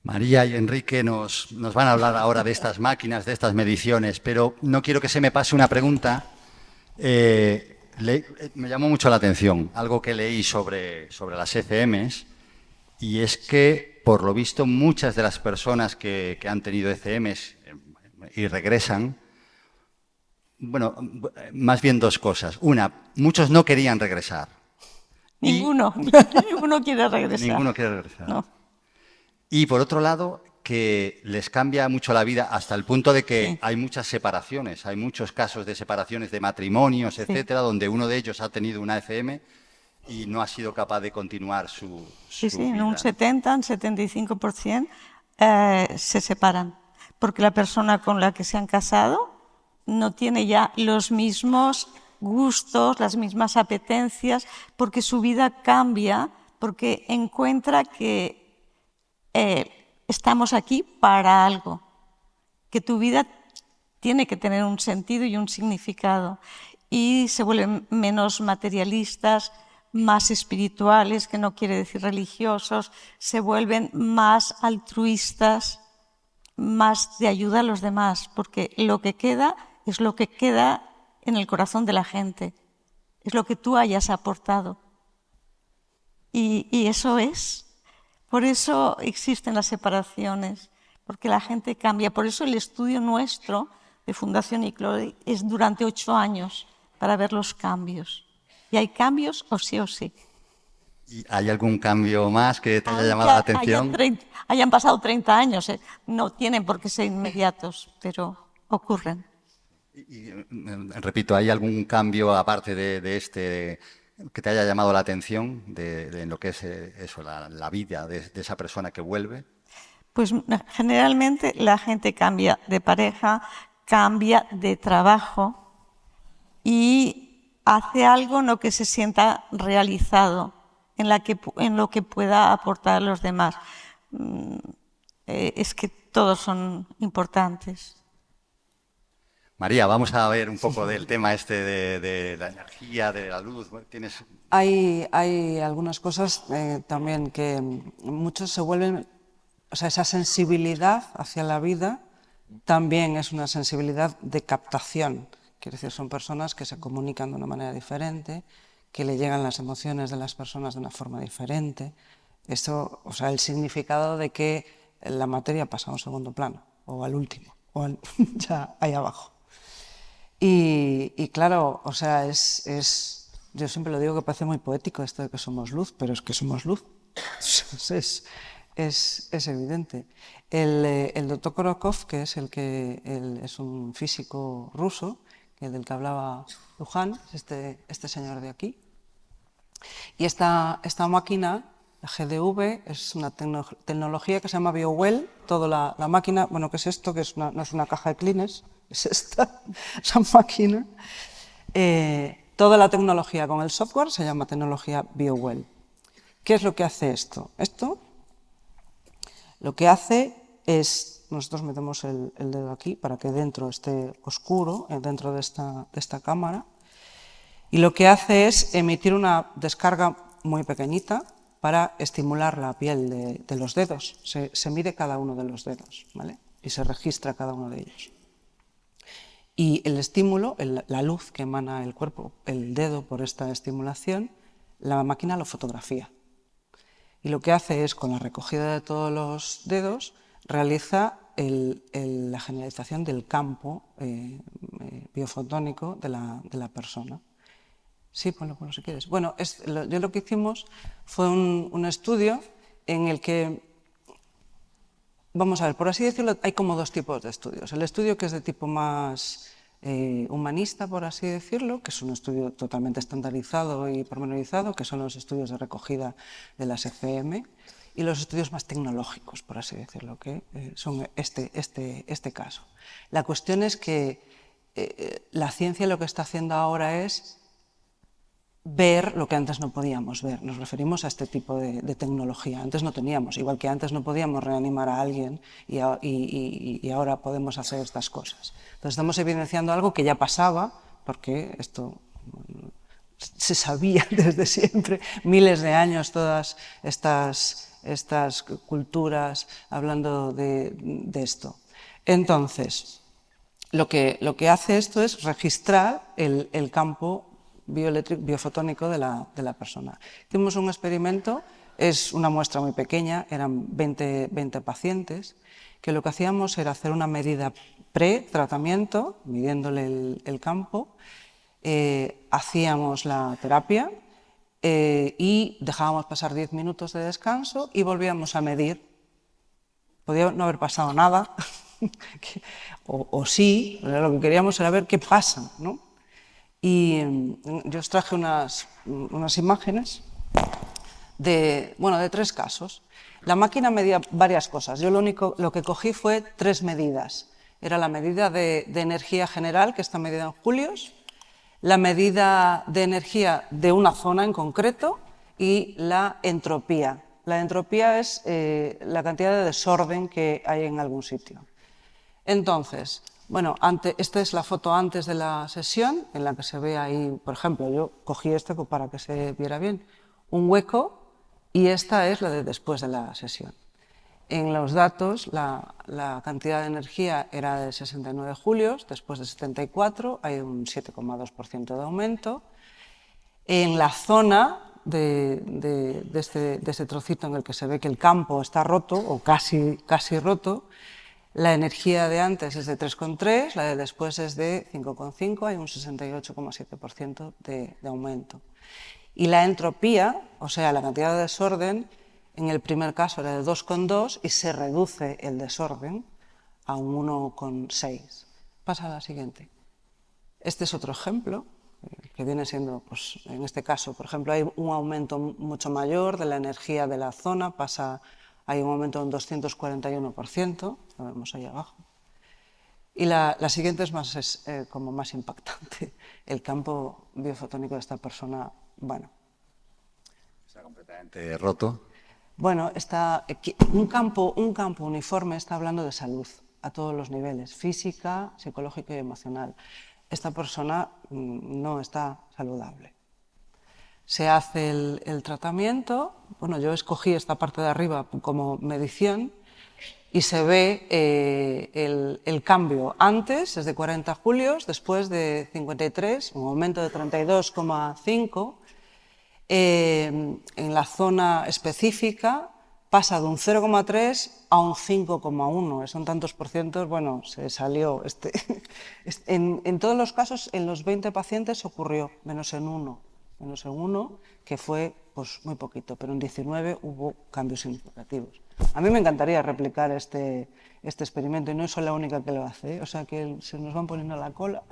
María y Enrique nos van a hablar ahora de estas máquinas, de estas mediciones, pero no quiero que se me pase una pregunta. Me llamó mucho la atención algo que leí sobre las ECMs, y es que, por lo visto, muchas de las personas que han tenido ECMs y regresan, bueno, más bien dos cosas. Una, muchos no querían regresar. Ninguno quiere regresar. Ninguno quiere regresar. No. Y por otro lado, que les cambia mucho la vida hasta el punto de que hay muchas separaciones, hay muchos casos de separaciones de matrimonios, etcétera, donde uno de ellos ha tenido una ECM y no ha sido capaz de continuar su Sí, en vida. un 70, un 75% se separan, porque la persona con la que se han casado no tiene ya los mismos gustos, las mismas apetencias, porque su vida cambia, porque encuentra que estamos aquí para algo, que tu vida tiene que tener un sentido y un significado, y se vuelven menos materialistas, más espirituales, que no quiere decir religiosos, se vuelven más altruistas, más de ayuda a los demás, porque lo que queda es lo que queda en el corazón de la gente, es lo que tú hayas aportado. Y eso es. Por eso existen las separaciones, porque la gente cambia. Por eso el estudio nuestro de Fundación ICLOBI es durante 8 años para ver los cambios. Y hay cambios o sí o sí. ¿Y hay algún cambio más que te haya llamado la atención? Hayan pasado 30 años, no tienen por qué ser inmediatos, pero ocurren. Y, repito, ¿hay algún cambio aparte de este que te haya llamado la atención de lo que es eso, la vida de esa persona que vuelve? Pues generalmente la gente cambia de pareja, cambia de trabajo y hace algo en lo que se sienta realizado, en lo que pueda aportar a los demás. Es que todos son importantes. María, vamos a ver un poco del tema este de la energía, de la luz. ¿Tienes? Hay algunas cosas también que muchos se vuelven, o sea, esa sensibilidad hacia la vida también es una sensibilidad de captación. Quiere decir, son personas que se comunican de una manera diferente, que le llegan las emociones de las personas de una forma diferente. Esto, o sea, el significado de que la materia pasa a un segundo plano, o al último, o ya ahí abajo. Y claro, o sea, yo siempre lo digo que parece muy poético esto de que somos luz, pero es que somos luz. Es evidente. El doctor Korotkov, que es es un físico ruso, del que hablaba Luján, este señor de aquí. Y esta máquina, la GDV, es una tecnología que se llama BioWell. Toda la máquina, bueno, ¿qué es esto? Que no es una caja de Kleenex, es esa máquina. Toda la tecnología con el software se llama tecnología BioWell. ¿Qué es lo que hace esto? Esto lo que hace es, nosotros metemos el dedo aquí para que dentro esté oscuro, dentro de esta cámara, y lo que hace es emitir una descarga muy pequeñita para estimular la piel de los dedos. Se mide cada uno de los dedos, ¿vale? Y se registra cada uno de ellos. Y el estímulo, la luz que emana el cuerpo, el dedo por esta estimulación, la máquina lo fotografía. Y lo que hace es, con la recogida de todos los dedos, realiza la generalización del campo biofotónico de la persona. Sí, ponlo si quieres. Bueno, yo lo que hicimos fue un estudio en el que, vamos a ver, por así decirlo, hay como dos tipos de estudios. El estudio que es de tipo más humanista, por así decirlo, que es un estudio totalmente estandarizado y pormenorizado, que son los estudios de recogida de las ECM, y los estudios más tecnológicos, por así decirlo, que son este caso. La cuestión es que la ciencia lo que está haciendo ahora es ver lo que antes no podíamos ver. Nos referimos a este tipo de tecnología. Antes no teníamos, igual que antes no podíamos reanimar a alguien y ahora podemos hacer estas cosas. Entonces estamos evidenciando algo que ya pasaba, porque esto se sabía desde siempre, miles de años, todas estas culturas hablando de esto. Entonces, lo que hace esto es registrar el campo biofotónico de la persona. Hicimos un experimento, es una muestra muy pequeña, eran 20 pacientes, que lo que hacíamos era hacer una medida pre-tratamiento, midiéndole el campo, hacíamos la terapia y dejábamos pasar 10 minutos de descanso y volvíamos a medir. Podía no haber pasado nada, o sí, lo que queríamos era ver qué pasa, ¿no? Y yo os traje unas imágenes de 3 casos. La máquina medía varias cosas. Yo lo que cogí fue 3 medidas. Era la medida de energía general, que está medida en julios, la medida de energía de una zona en concreto y la entropía. La entropía es la cantidad de desorden que hay en algún sitio. Entonces, bueno, esta es la foto antes de la sesión, en la que se ve ahí, por ejemplo, yo cogí para que se viera bien, un hueco, y esta es la de después de la sesión. En los datos, la cantidad de energía era de 69 julios, después de 74 hay un 7,2% de aumento. En la zona de este trocito en el que se ve que el campo está roto, o casi roto, la energía de antes es de 3,3, la de después es de 5,5, hay un 68,7% de aumento. Y la entropía, o sea, la cantidad de desorden, en el primer caso era de 2,2 y se reduce el desorden a un 1,6. Pasa a la siguiente. Este es otro ejemplo, que viene siendo, pues, en este caso, por ejemplo, hay un aumento mucho mayor de la energía de la zona, hay un aumento de un 241%, lo vemos ahí abajo. Y la siguiente es como más impactante. El campo biofotónico de esta persona, bueno. Está completamente roto. Bueno, un campo uniforme está hablando de salud a todos los niveles, física, psicológica y emocional. Esta persona no está saludable. Se hace el tratamiento, bueno, yo escogí esta parte de arriba como medición y se ve el cambio antes, es de 40 julios, después de 53, un aumento de 32,5. En la zona específica pasa de un 0,3 a un 5,1, son tantos por cientos, bueno, se salió. En todos los casos, en los 20 pacientes ocurrió, menos en uno, que fue pues muy poquito, pero en 19 hubo cambios significativos. A mí me encantaría replicar este experimento y no soy la única que lo hace, o sea que se nos van poniendo a la cola.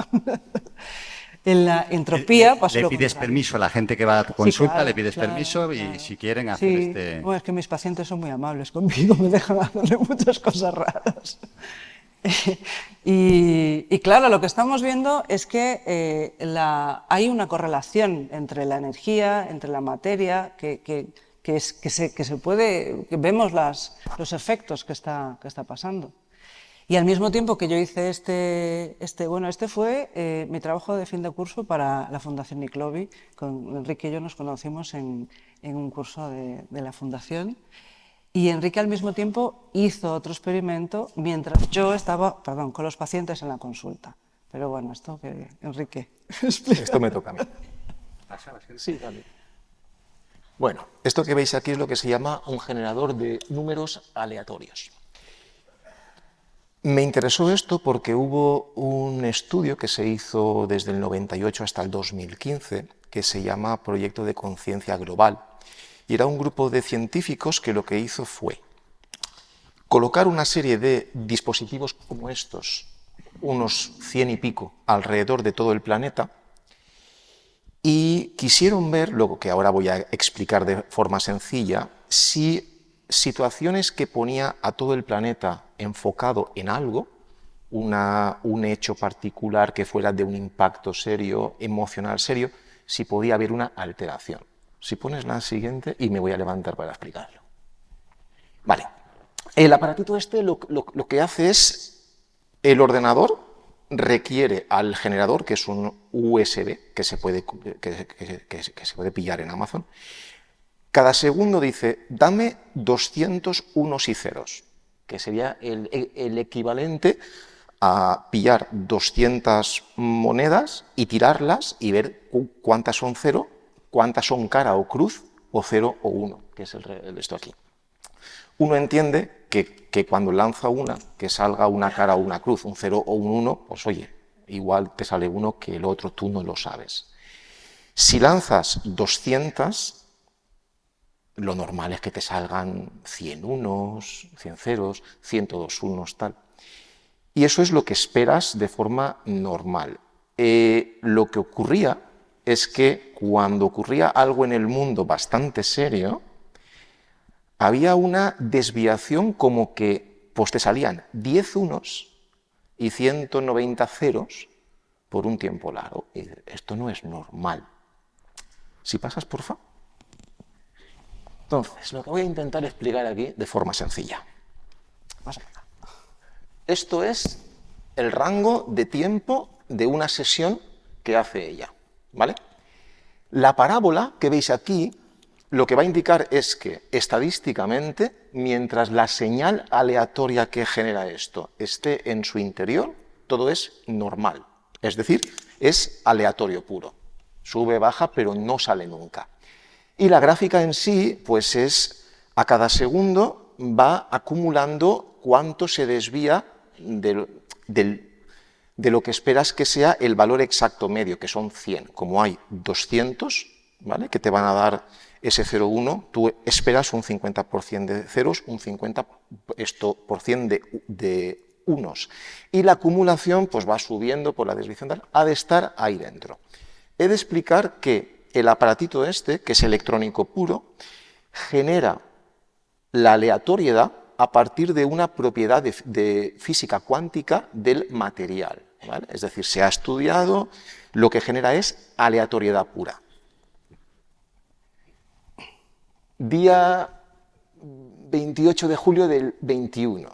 En la entropía pasó le lo pides contrario. permiso a la gente que va a tu consulta, claro, le pides claro, permiso claro. y si quieren hacer Sí, bueno, es que mis pacientes son muy amables conmigo, me dejan hacerle muchas cosas raras. Y claro, lo que estamos viendo es que hay una correlación entre la energía, entre la materia, que vemos los efectos que está pasando. Y al mismo tiempo que yo hice este fue mi trabajo de fin de curso para la Fundación ICLOBI. Con Enrique y yo nos conocimos en un curso de la Fundación. Y Enrique al mismo tiempo hizo otro experimento mientras yo estaba, con los pacientes en la consulta. Pero bueno, esto que Enrique explica. Esto me toca a mí. Sí, dale. Bueno, esto que veis aquí es lo que se llama un generador de números aleatorios. Me interesó esto porque hubo un estudio que se hizo desde el 98 hasta el 2015 que se llama Proyecto de Conciencia Global. Y era un grupo de científicos que lo que hizo fue colocar una serie de dispositivos como estos, unos 100 y pico, alrededor de todo el planeta, y quisieron ver, lo que ahora voy a explicar de forma sencilla, si situaciones que ponía a todo el planeta enfocado en algo, un hecho particular que fuera de un impacto serio, emocional serio, si podía haber una alteración. Si pones la siguiente, y me voy a levantar para explicarlo. Vale. El aparatito este lo que hace es, el ordenador requiere al generador, que es un USB, que se puede pillar en Amazon. Cada segundo dice, dame 200 unos y ceros, que sería el equivalente a pillar 200 monedas y tirarlas y ver cuántas son cero, cuántas son cara o cruz, o 0 o 1, que es esto aquí. Uno entiende que cuando lanza una, que salga una cara o una cruz, un 0 o un 1, pues oye, igual te sale uno que el otro tú no lo sabes. Si lanzas 200, lo normal es que te salgan 100 unos, 100 ceros, 102 unos, tal. Y eso es lo que esperas de forma normal. Lo que ocurría es que cuando ocurría algo en el mundo bastante serio, había una desviación como que pues te salían 10 unos y 190 ceros por un tiempo largo. Y esto no es normal. Si pasas, porfa. Entonces, lo que voy a intentar explicar aquí de forma sencilla. Esto es el rango de tiempo de una sesión que hace ella, ¿vale? La parábola que veis aquí lo que va a indicar es que, estadísticamente, mientras la señal aleatoria que genera esto esté en su interior, todo es normal. Es decir, es aleatorio puro. Sube, baja, pero no sale nunca. Y la gráfica en sí, pues es, a cada segundo va acumulando cuánto se desvía de lo que esperas que sea el valor exacto medio, que son 100. Como hay 200, ¿vale?, que te van a dar ese 0,1, tú esperas un 50% de ceros, un 50% de unos. Y la acumulación pues va subiendo por la desviación, ha de estar ahí dentro. He de explicar que el aparatito este, que es electrónico puro, genera la aleatoriedad a partir de una propiedad de física cuántica del material, ¿vale? Es decir, se ha estudiado, lo que genera es aleatoriedad pura. Día 28 de julio del 21.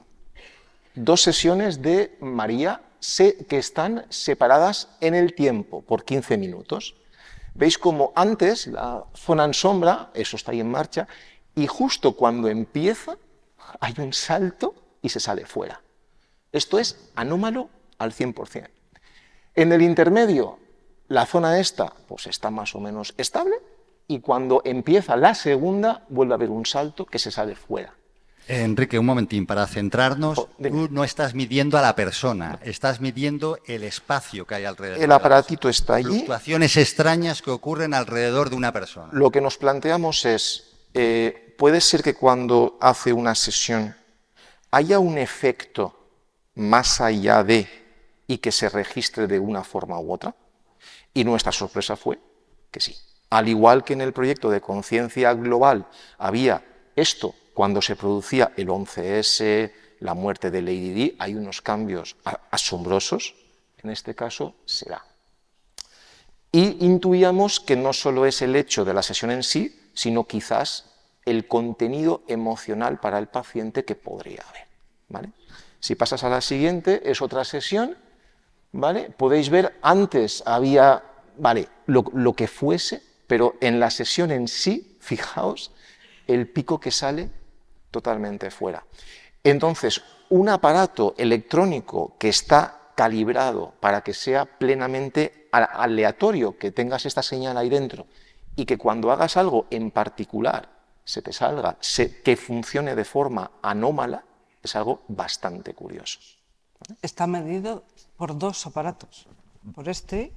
2 sesiones de María que están separadas en el tiempo por 15 minutos. Veis como antes la zona en sombra, eso está ahí en marcha, y justo cuando empieza hay un salto y se sale fuera. Esto es anómalo al 100%. En el intermedio, la zona esta pues está más o menos estable, y cuando empieza la segunda, vuelve a haber un salto que se sale fuera. Enrique, un momentín, para centrarnos, tú no estás midiendo a la persona, estás midiendo el espacio que hay alrededor. El aparatito está allí. Fluctuaciones extrañas que ocurren alrededor de una persona. Lo que nos planteamos es, puede ser que cuando hace una sesión haya un efecto más allá de y que se registre de una forma u otra, y nuestra sorpresa fue que sí. Al igual que en el proyecto de conciencia global había esto cuando se producía el 11S, la muerte de Lady Di, hay unos cambios asombrosos, en este caso se da. Y intuíamos que no solo es el hecho de la sesión en sí, sino quizás el contenido emocional para el paciente que podría haber, ¿vale? Si pasas a la siguiente, es otra sesión, ¿vale? Podéis ver, antes había, ¿vale?, lo que fuese, pero en la sesión en sí, fijaos, el pico que sale totalmente fuera. Entonces, un aparato electrónico que está calibrado para que sea plenamente aleatorio, que tengas esta señal ahí dentro, y que cuando hagas algo en particular se te salga, que funcione de forma anómala, es algo bastante curioso. Está medido por dos aparatos. Por este,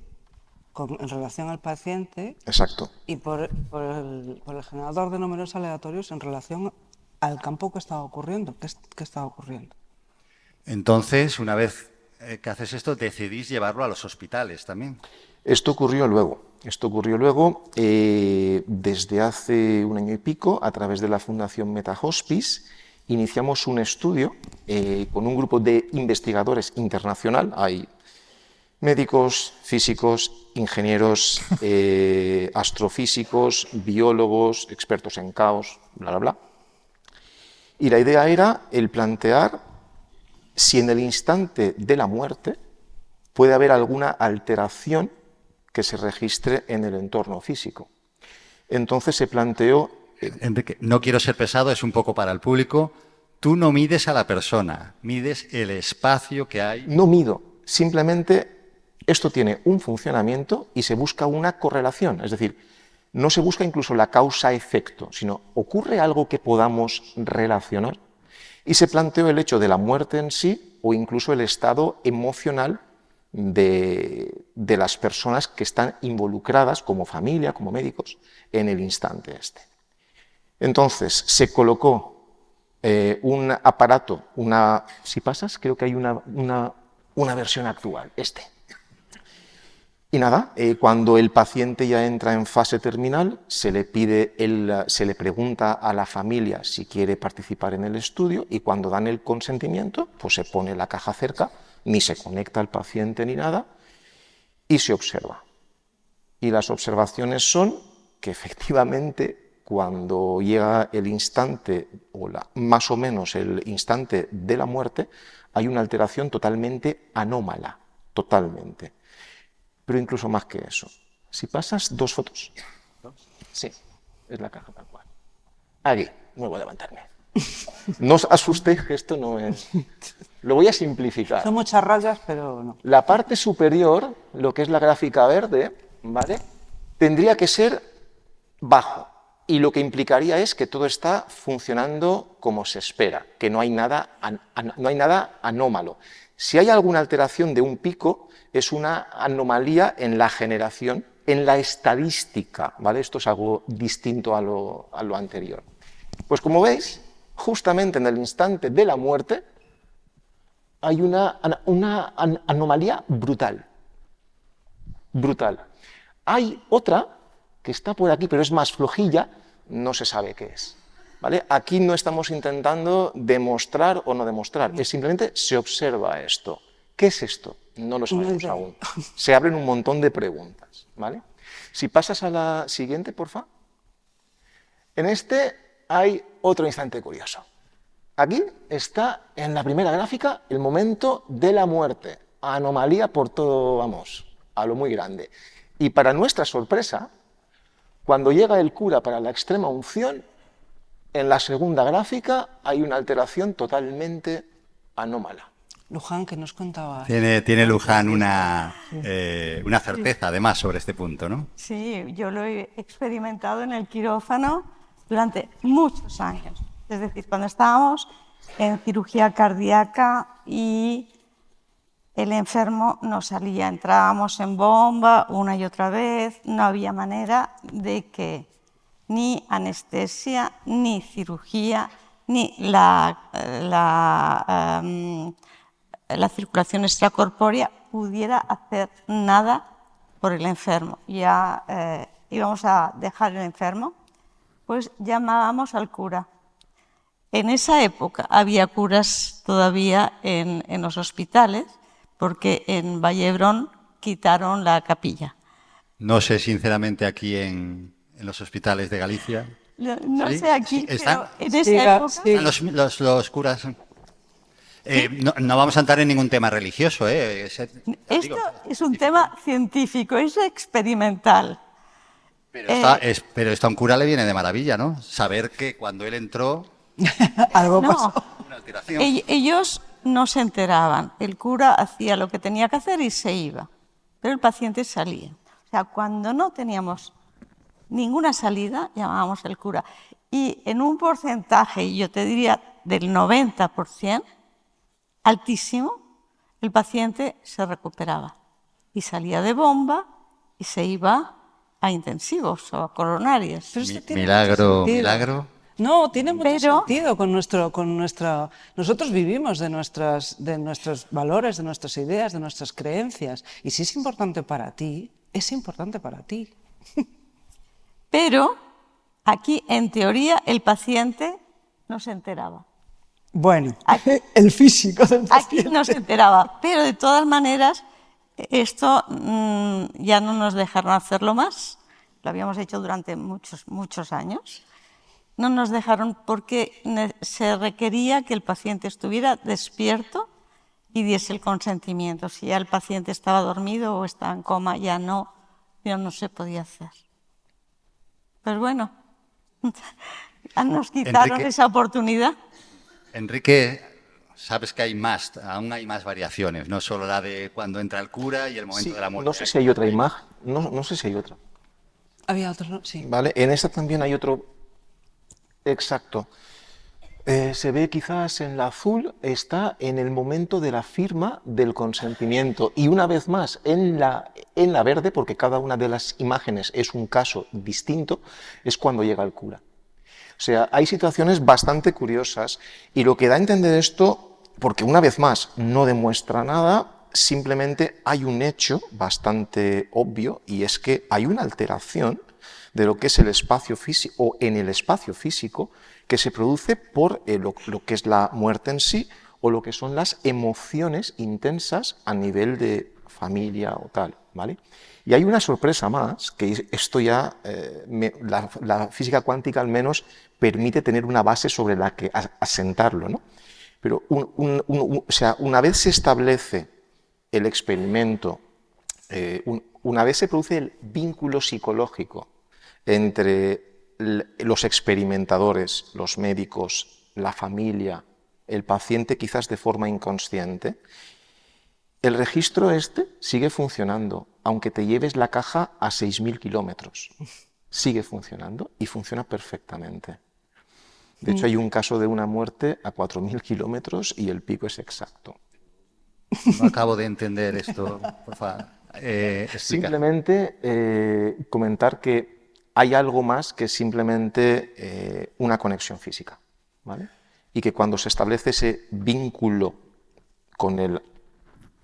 en relación al paciente, Exacto. y por el generador de números aleatorios en relación al campo que estaba ocurriendo. ¿Qué estaba ocurriendo? Entonces, una vez que haces esto, decidís llevarlo a los hospitales también. Esto ocurrió luego. Desde hace 1 año y pico, a través de la Fundación MetaHospice, iniciamos un estudio con un grupo de investigadores internacional. Hay médicos, físicos, ingenieros, astrofísicos, biólogos, expertos en caos, bla, bla, bla. Y la idea era el plantear si en el instante de la muerte puede haber alguna alteración que se registre en el entorno físico. Entonces se planteó... Enrique, no quiero ser pesado, es un poco para el público. Tú no mides a la persona, mides el espacio que hay. No mido, simplemente esto tiene un funcionamiento y se busca una correlación. Es decir, no se busca incluso la causa-efecto, sino ocurre algo que podamos relacionar. Y se planteó el hecho de la muerte en sí o incluso el estado emocional de las personas que están involucradas como familia, como médicos, en el instante este. Entonces, se colocó un aparato, si pasas, creo que hay una versión actual, Y nada, cuando el paciente ya entra en fase terminal, se le pregunta a la familia si quiere participar en el estudio y cuando dan el consentimiento, pues se pone la caja cerca, ni se conecta al paciente ni nada, y se observa. Y las observaciones son que efectivamente cuando llega el instante, más o menos el instante de la muerte, hay una alteración totalmente anómala, totalmente. Pero incluso más que eso. Si pasas 2 fotos. Sí, es la caja tal cual. Aquí, vuelvo a levantarme. No os asustéis que esto no es... Lo voy a simplificar. Son muchas rayas, pero no. La parte superior, lo que es la gráfica verde, ¿vale?, tendría que ser bajo. Y lo que implicaría es que todo está funcionando como se espera, que no hay nada anómalo. Si hay alguna alteración de un pico, es una anomalía en la generación, en la estadística, ¿vale? Esto es algo distinto a lo anterior. Pues como veis, justamente en el instante de la muerte hay una anomalía brutal. Brutal. Hay otra que está por aquí, pero es más flojilla, no se sabe qué es. ¿Vale? Aquí no estamos intentando demostrar o no demostrar, es simplemente se observa esto. ¿Qué es esto? No lo sabemos aún. Se abren un montón de preguntas. ¿Vale? Si pasas a la siguiente, porfa. En este hay otro instante curioso. Aquí está en la primera gráfica el momento de la muerte. Anomalía por todo, vamos, a lo muy grande. Y para nuestra sorpresa, cuando llega el cura para la extrema unción, en la segunda gráfica hay una alteración totalmente anómala. Luján, que nos contaba... Tiene Luján una certeza, además, sobre este punto, ¿no? Sí, yo lo he experimentado en el quirófano durante muchos años. Es decir, cuando estábamos en cirugía cardíaca y el enfermo no salía, entrábamos en bomba una y otra vez, no había manera de que ni anestesia, ni cirugía, ni la circulación extracorpórea pudiera hacer nada por el enfermo. Ya íbamos a dejar el enfermo, pues llamábamos al cura. En esa época había curas todavía en los hospitales, porque en Vallebrón quitaron la capilla. No sé, sinceramente, aquí en los hospitales de Galicia. No ¿Sí? sé aquí, ¿Están? pero en esa época... Sí. Los curas... No vamos a entrar en ningún tema religioso. Esto es un tema científico, es experimental. Pero esto a un cura le viene de maravilla, ¿no? Saber que cuando él entró... Algo pasó. Una alteración. Ellos no se enteraban. El cura hacía lo que tenía que hacer y se iba. Pero el paciente salía. O sea, cuando no teníamos ninguna salida, llamábamos al cura. Y en un porcentaje, yo te diría del 90%, altísimo, el paciente se recuperaba y salía de bomba y se iba a intensivos o a coronarias. Pero esto tiene Milagro, mucho sentido. milagro. No, tiene mucho Pero- sentido con nuestra... Nosotros vivimos de nuestros valores, de nuestras ideas, de nuestras creencias. Y si es importante para ti, es importante para ti. Pero aquí, en teoría, el paciente no se enteraba. Bueno, Aquí- el físico del Aquí paciente. no se enteraba, pero de todas maneras, esto ya no nos dejaron hacerlo más. Lo habíamos hecho durante muchos años. No nos dejaron porque se requería que el paciente estuviera despierto y diese el consentimiento. Si ya el paciente estaba dormido o estaba en coma, ya no se podía hacer. Pues bueno, nos quitaron Enrique. esa oportunidad. Enrique, sabes que hay más, aún hay más variaciones, no solo la de cuando entra el cura y el momento Sí, de la muerte. no sé si hay otra imagen, no sé si hay otra. Había otro, ¿no? Sí. ¿Vale? En esta también hay otro. Exacto. Se ve quizás en la azul, está en el momento de la firma del consentimiento. Y una vez más, en la verde, porque cada una de las imágenes es un caso distinto, es cuando llega el cura. O sea, hay situaciones bastante curiosas y lo que da a entender esto, porque una vez más no demuestra nada, simplemente hay un hecho bastante obvio y es que hay una alteración de lo que es el espacio físico o en el espacio físico que se produce por lo que es la muerte en sí o lo que son las emociones intensas a nivel de familia o tal, ¿vale? Y hay una sorpresa más, que esto ya, la física cuántica al menos permite tener una base sobre la que asentarlo, ¿no? Pero o sea, una vez se establece el experimento, una vez se produce el vínculo psicológico entre los experimentadores, los médicos, la familia, el paciente quizás de forma inconsciente, el registro sigue funcionando, aunque te lleves la caja a 6.000 kilómetros. Sigue funcionando y funciona perfectamente. De hecho, hay un caso de una muerte a 4.000 kilómetros y el pico es exacto. No acabo de entender esto, por favor. Explica. Simplemente comentar que hay algo más que simplemente una conexión física, ¿vale? Y que cuando se establece ese vínculo con el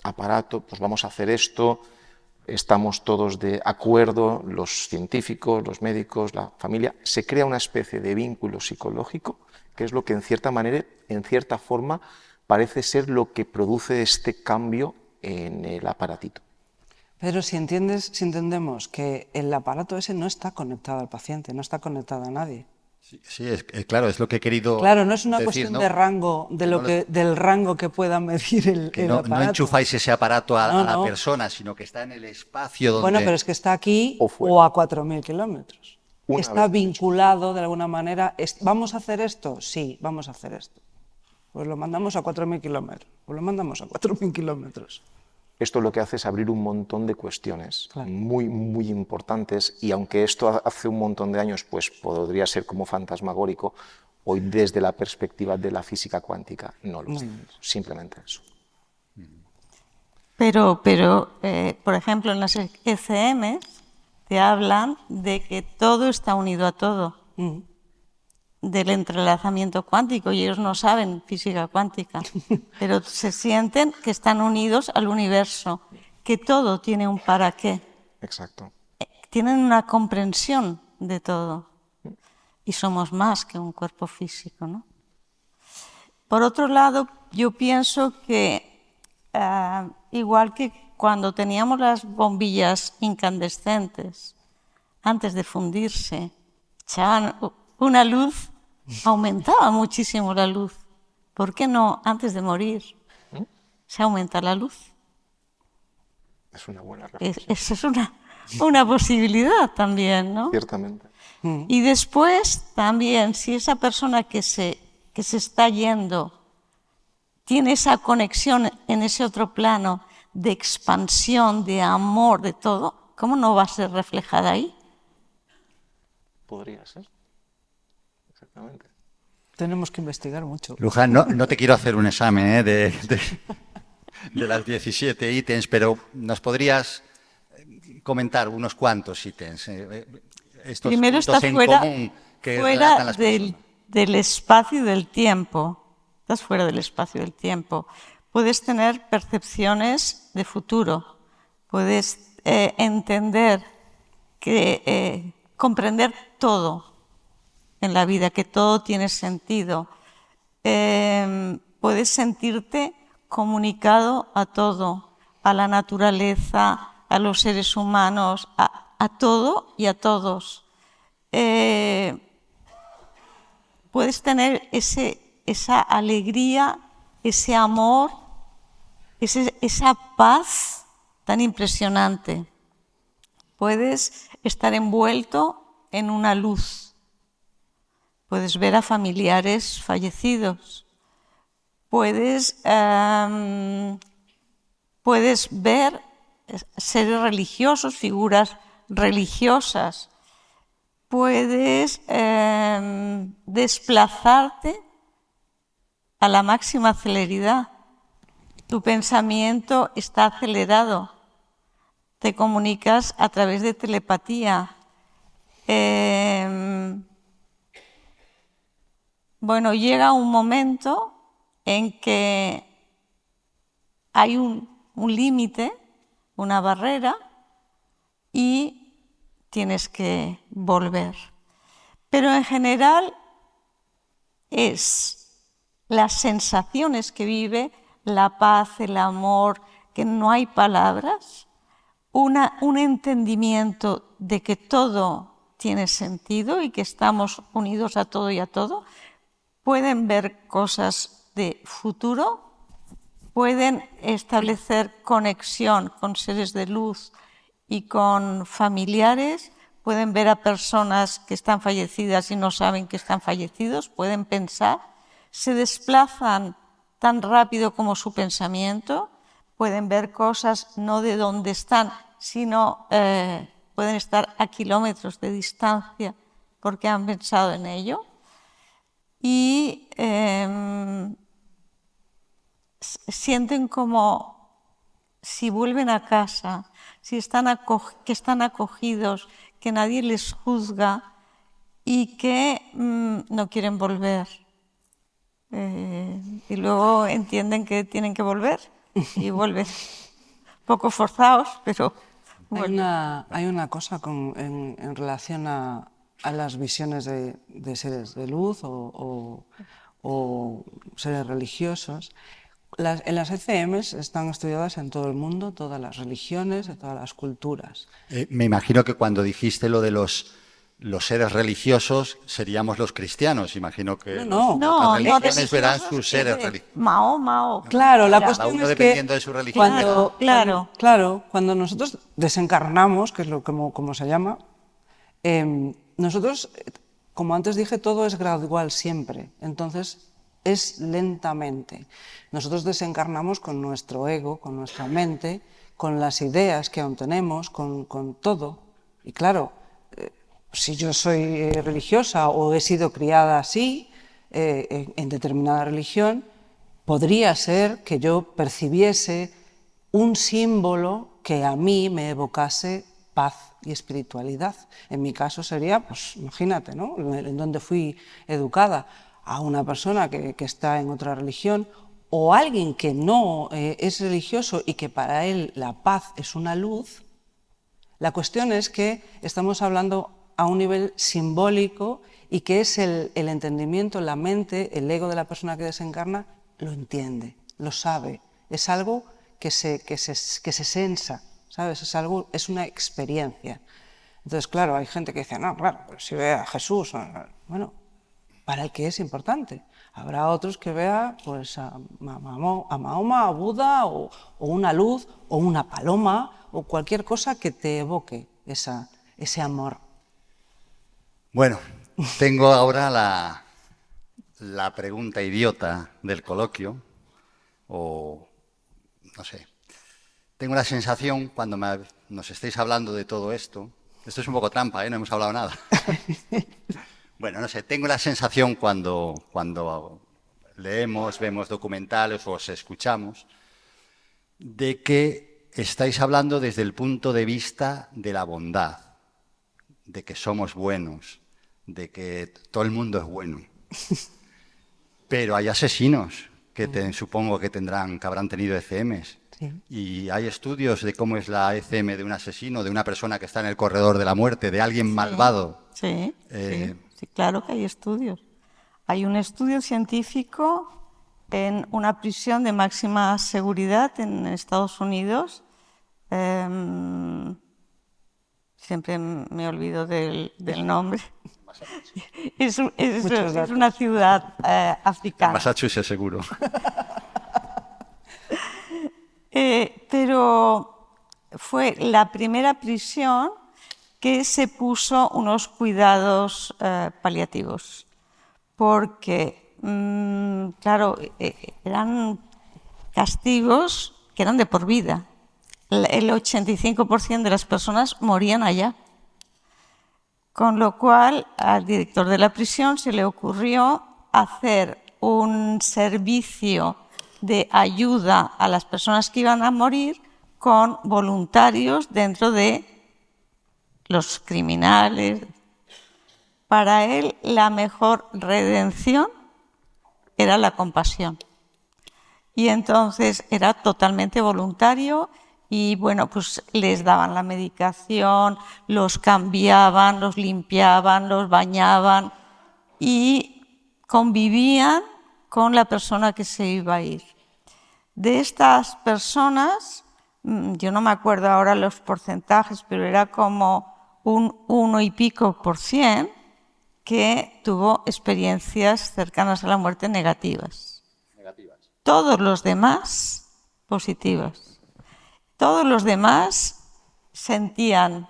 aparato, pues vamos a hacer esto, estamos todos de acuerdo, los científicos, los médicos, la familia, se crea una especie de vínculo psicológico, que es lo que en cierta manera, en cierta forma, parece ser lo que produce este cambio en el aparatito. Pero si entendemos que el aparato ese no está conectado al paciente, no está conectado a nadie. Sí, claro, es lo que he querido Claro, no es una decir, cuestión ¿no? de rango, del rango que pueda medir el No aparato. enchufáis ese aparato a la No. persona, sino que está en el espacio donde... Bueno, pero es que está aquí O fuera. o a 4.000 kilómetros. Una Está vez vinculado de alguna manera. ¿Vamos a hacer esto? Sí, vamos a hacer esto. Pues lo mandamos a 4.000 kilómetros. Pues lo mandamos a 4.000 kilómetros. Esto lo que hace es abrir un montón de cuestiones Claro. muy, muy importantes y aunque esto hace un montón de años pues podría ser como fantasmagórico, hoy desde la perspectiva de la física cuántica no lo es. Simplemente eso. Pero por ejemplo, en las ECM te hablan de que todo está unido a todo, del entrelazamiento cuántico, y ellos no saben física cuántica, pero se sienten que están unidos al universo, que todo tiene un para qué, Exacto. tienen una comprensión de todo, y somos más que un cuerpo físico, ¿no? Por otro lado, yo pienso que igual que cuando teníamos las bombillas incandescentes, antes de fundirse, echaban una luz, aumentaba muchísimo la luz. ¿Por qué no antes de morir se aumenta la luz? Es una buena reflexión. Esa es una posibilidad también, ¿no? Ciertamente. Y después también, si esa persona que se está yendo tiene esa conexión en ese otro plano de expansión, de amor, de todo, ¿cómo no va a ser reflejada ahí? Podría ser. Exactamente. Tenemos que investigar mucho. Luján, no te quiero hacer un examen, ¿eh? de las 17 ítems, pero ¿nos podrías comentar unos cuantos ítems? Estos Primero puntos está en fuera, común que relatan fuera las personas. del espacio y del tiempo. Estás fuera del espacio y del tiempo. Puedes tener percepciones de futuro. Puedes entender, comprender todo en la vida, que todo tiene sentido. Puedes sentirte comunicado a todo, a la naturaleza, a los seres humanos, a todo y a todos. Puedes tener esa alegría, ese amor, esa paz tan impresionante. Puedes estar envuelto en una luz. Puedes ver a familiares fallecidos. Puedes ver seres religiosos, figuras religiosas. Puedes desplazarte a la máxima celeridad. Tu pensamiento está acelerado. Te comunicas a través de telepatía. Bueno, llega un momento en que hay un límite, una barrera, y tienes que volver. Pero en general es las sensaciones que vive, la paz, el amor, que no hay palabras, un entendimiento de que todo tiene sentido y que estamos unidos a todo y a todo. Pueden ver cosas de futuro, pueden establecer conexión con seres de luz y con familiares, pueden ver a personas que están fallecidas y no saben que están fallecidos, pueden pensar, se desplazan tan rápido como su pensamiento, pueden ver cosas no de donde están, sino pueden estar a kilómetros de distancia porque han pensado en ello. Y sienten como si vuelven a casa, si que están acogidos, que nadie les juzga y que no quieren volver. Y luego entienden que tienen que volver y vuelven. Poco forzados, pero bueno. Hay una cosa en relación a las visiones de seres de luz o seres religiosos. En las ECMs están estudiadas en todo el mundo, todas las religiones, de todas las culturas. Me imagino que cuando dijiste lo de los seres religiosos, seríamos los cristianos. Imagino que las religiones verán sus seres religiosos. Mahoma. Claro, la Cada cuestión uno es dependiendo que de su religión. cuando nosotros desencarnamos, que es como se llama, nosotros, como antes dije, todo es gradual siempre. Entonces, es lentamente. Nosotros desencarnamos con nuestro ego, con nuestra mente, con las ideas que aún tenemos, con todo. Y claro, si yo soy religiosa o he sido criada así, en determinada religión, podría ser que yo percibiese un símbolo que a mí me evocase paz y espiritualidad. En mi caso sería, pues imagínate, ¿no?, en donde fui educada. A una persona que está en otra religión o alguien que no es religioso y que para él la paz es una luz, la cuestión es que estamos hablando a un nivel simbólico y que es el entendimiento, la mente, el ego de la persona que desencarna lo entiende, lo sabe, es algo que se sensa, ¿sabes? Es una experiencia. Entonces, claro, hay gente que dice, no, claro, pero si ve a Jesús, bueno, para el que es importante. Habrá otros que vean pues, a Mahoma, a Buda, o una luz, o una paloma, o cualquier cosa que te evoque ese amor. Bueno, tengo ahora la pregunta idiota del coloquio, o no sé. Tengo la sensación, cuando nos estéis hablando de todo esto, esto es un poco trampa, no hemos hablado nada. Bueno, no sé, tengo la sensación cuando leemos, vemos documentales o os escuchamos, de que estáis hablando desde el punto de vista de la bondad, de que somos buenos, de que todo el mundo es bueno. Pero hay asesinos que supongo que habrán tenido ECMs. Sí. Y hay estudios de cómo es la ECM de un asesino, de una persona que está en el corredor de la muerte, de alguien malvado. Sí, sí, claro que hay estudios. Hay un estudio científico en una prisión de máxima seguridad en Estados Unidos. Siempre me olvido del nombre. Es una ciudad africana. Massachusetts, seguro. Pero fue la primera prisión que se puso unos cuidados paliativos, porque, claro, eran castigos que eran de por vida. El 85% de las personas morían allá. Con lo cual, al director de la prisión se le ocurrió hacer un servicio de ayuda a las personas que iban a morir con voluntarios dentro de los criminales. Para él, la mejor redención era la compasión. Y entonces era totalmente voluntario y, bueno, pues les daban la medicación, los cambiaban, los limpiaban, los bañaban y convivían con la persona que se iba a ir. De estas personas, yo no me acuerdo ahora los porcentajes, pero era como un 1 y pico % que tuvo experiencias cercanas a la muerte negativas. Todos los demás positivas. Todos los demás sentían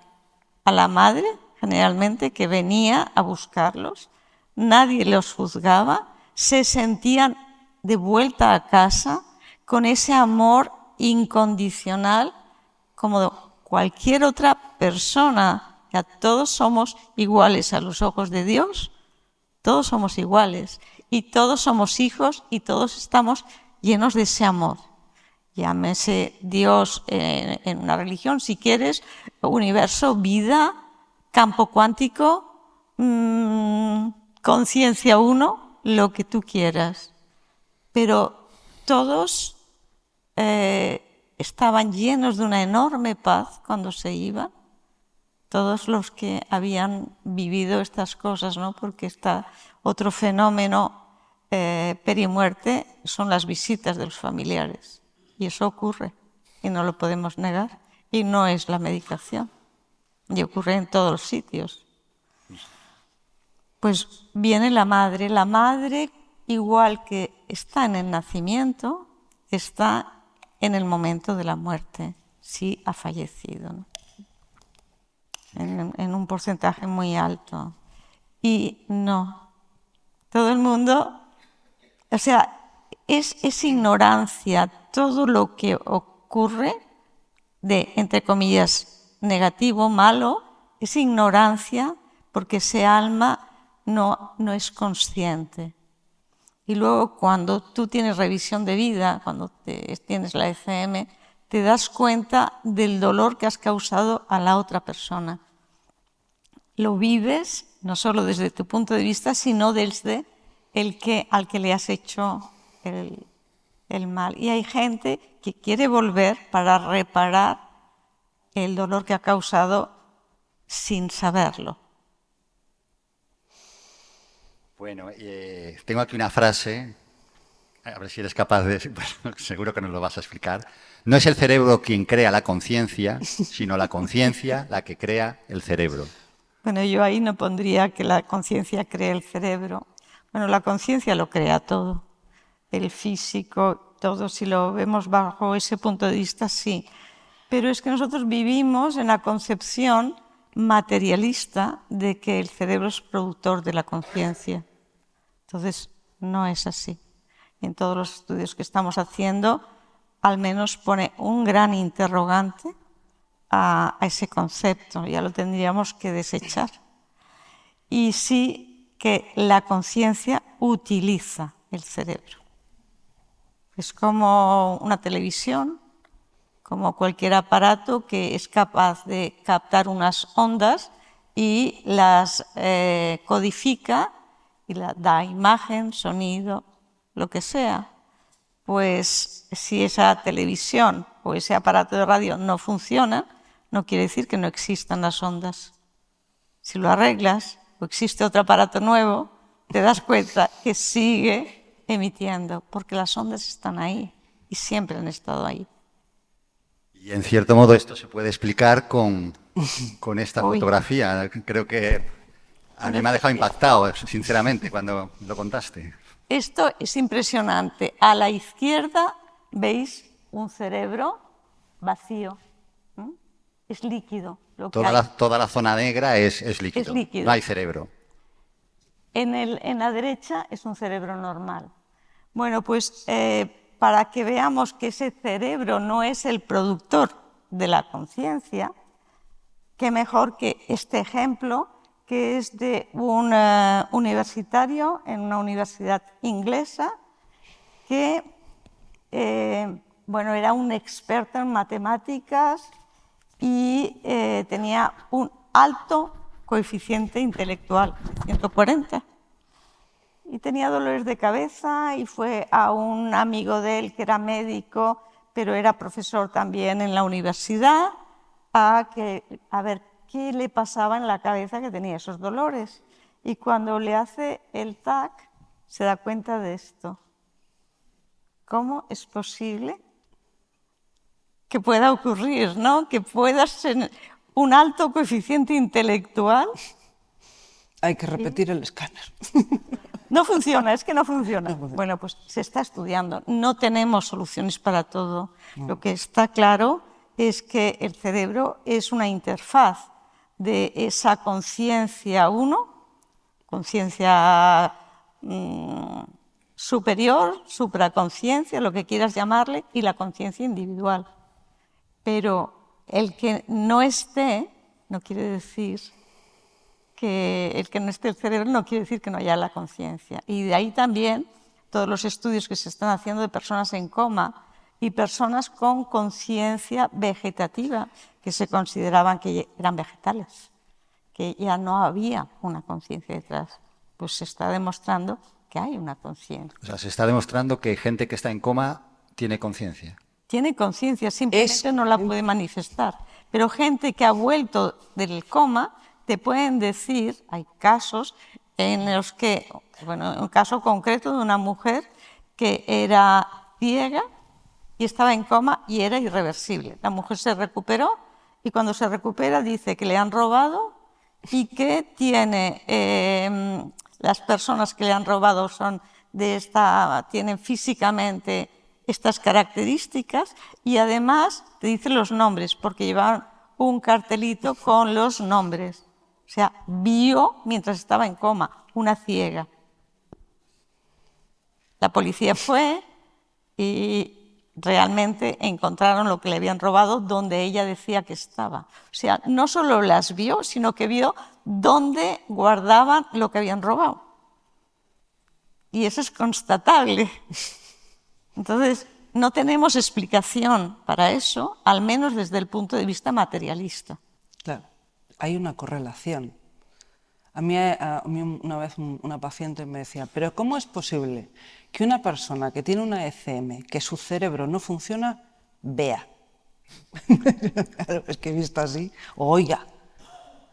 a la madre, generalmente, que venía a buscarlos. Nadie los juzgaba. Se sentían de vuelta a casa con ese amor incondicional como cualquier otra persona. Ya todos somos iguales a los ojos de Dios. Todos somos iguales. Y todos somos hijos y todos estamos llenos de ese amor. Llámese Dios en una religión, si quieres, universo, vida, campo cuántico, conciencia uno, lo que tú quieras. Pero todos estaban llenos de una enorme paz cuando se iban. Todos los que habían vivido estas cosas, ¿no? Porque está otro fenómeno perimuerte, son las visitas de los familiares. Y eso ocurre, y no lo podemos negar, y no es la medicación, y ocurre en todos los sitios. Pues viene la madre, igual que está en el nacimiento, está en el momento de la muerte, si ha fallecido, ¿no? En un porcentaje muy alto. Y no, todo el mundo, o sea, es ignorancia todo lo que ocurre de, entre comillas, negativo, malo, es ignorancia porque ese alma no es consciente. Y luego cuando tú tienes revisión de vida, cuando tienes la ECM, te das cuenta del dolor que has causado a la otra persona. Lo vives no solo desde tu punto de vista, sino desde al que le has hecho el mal. Y hay gente que quiere volver para reparar el dolor que ha causado sin saberlo. Bueno, tengo aquí una frase, a ver si eres capaz de... Bueno, seguro que nos lo vas a explicar. No es el cerebro quien crea la conciencia, sino la conciencia la que crea el cerebro. Bueno, yo ahí no pondría que la conciencia cree el cerebro. Bueno, la conciencia lo crea todo. El físico, todo, si lo vemos bajo ese punto de vista, sí. Pero es que nosotros vivimos en la concepción materialista de que el cerebro es productor de la conciencia. Entonces, no es así. En todos los estudios que estamos haciendo, al menos pone un gran interrogante a ese concepto. Ya lo tendríamos que desechar. Y sí que la conciencia utiliza el cerebro. Es como una televisión como cualquier aparato que es capaz de captar unas ondas y las codifica y da imagen, sonido, lo que sea. Pues si esa televisión o ese aparato de radio no funciona, no quiere decir que no existan las ondas. Si lo arreglas o existe otro aparato nuevo, te das cuenta que sigue emitiendo, porque las ondas están ahí y siempre han estado ahí. Y en cierto modo esto se puede explicar con esta fotografía. Creo que a mí me ha dejado impactado, sinceramente, cuando lo contaste. Esto es impresionante. A la izquierda veis un cerebro vacío. Es líquido. Toda la zona negra es líquido. Es líquido. No hay cerebro. En la derecha es un cerebro normal. Bueno, pues para que veamos que ese cerebro no es el productor de la conciencia, qué mejor que este ejemplo, que es de un universitario en una universidad inglesa que era un experto en matemáticas y tenía un alto coeficiente intelectual, 140. Y tenía dolores de cabeza y fue a un amigo de él que era médico, pero era profesor también en la universidad, a ver qué le pasaba en la cabeza, que tenía esos dolores. Y cuando le hace el TAC, se da cuenta de esto. ¿Cómo es posible que pueda ocurrir, ¿no? Que puedas ser un alto coeficiente intelectual? Hay que repetir el escáner. No funciona, es que no funciona. Bueno, pues se está estudiando. No tenemos soluciones para todo. Lo que está claro es que el cerebro es una interfaz de esa conciencia conciencia superior, supraconciencia, lo que quieras llamarle, y la conciencia individual. Pero el que no esté, no quiere decir que el que no esté el cerebro no quiere decir que no haya la conciencia. Y de ahí también todos los estudios que se están haciendo de personas en coma y personas con conciencia vegetativa, que se consideraban que eran vegetales, que ya no había una conciencia detrás. Pues se está demostrando que hay una conciencia. O sea, se está demostrando que gente que está en coma tiene conciencia. Tiene conciencia, simplemente no la puede manifestar. Pero gente que ha vuelto del coma te pueden decir, hay casos en los que, un caso concreto de una mujer que era ciega y estaba en coma y era irreversible. La mujer se recuperó y cuando se recupera dice que le han robado y que las personas que le han robado tienen físicamente estas características y además te dice los nombres porque llevaban un cartelito con los nombres. O sea, vio mientras estaba en coma, una ciega. La policía fue y realmente encontraron lo que le habían robado donde ella decía que estaba. O sea, no solo las vio, sino que vio dónde guardaban lo que habían robado. Y eso es constatable. Entonces, no tenemos explicación para eso, al menos desde el punto de vista materialista. Claro, hay una correlación. A mí una vez una paciente me decía, pero ¿cómo es posible que una persona que tiene una ECM, que su cerebro no funciona, vea? Claro, es que visto así, o oiga.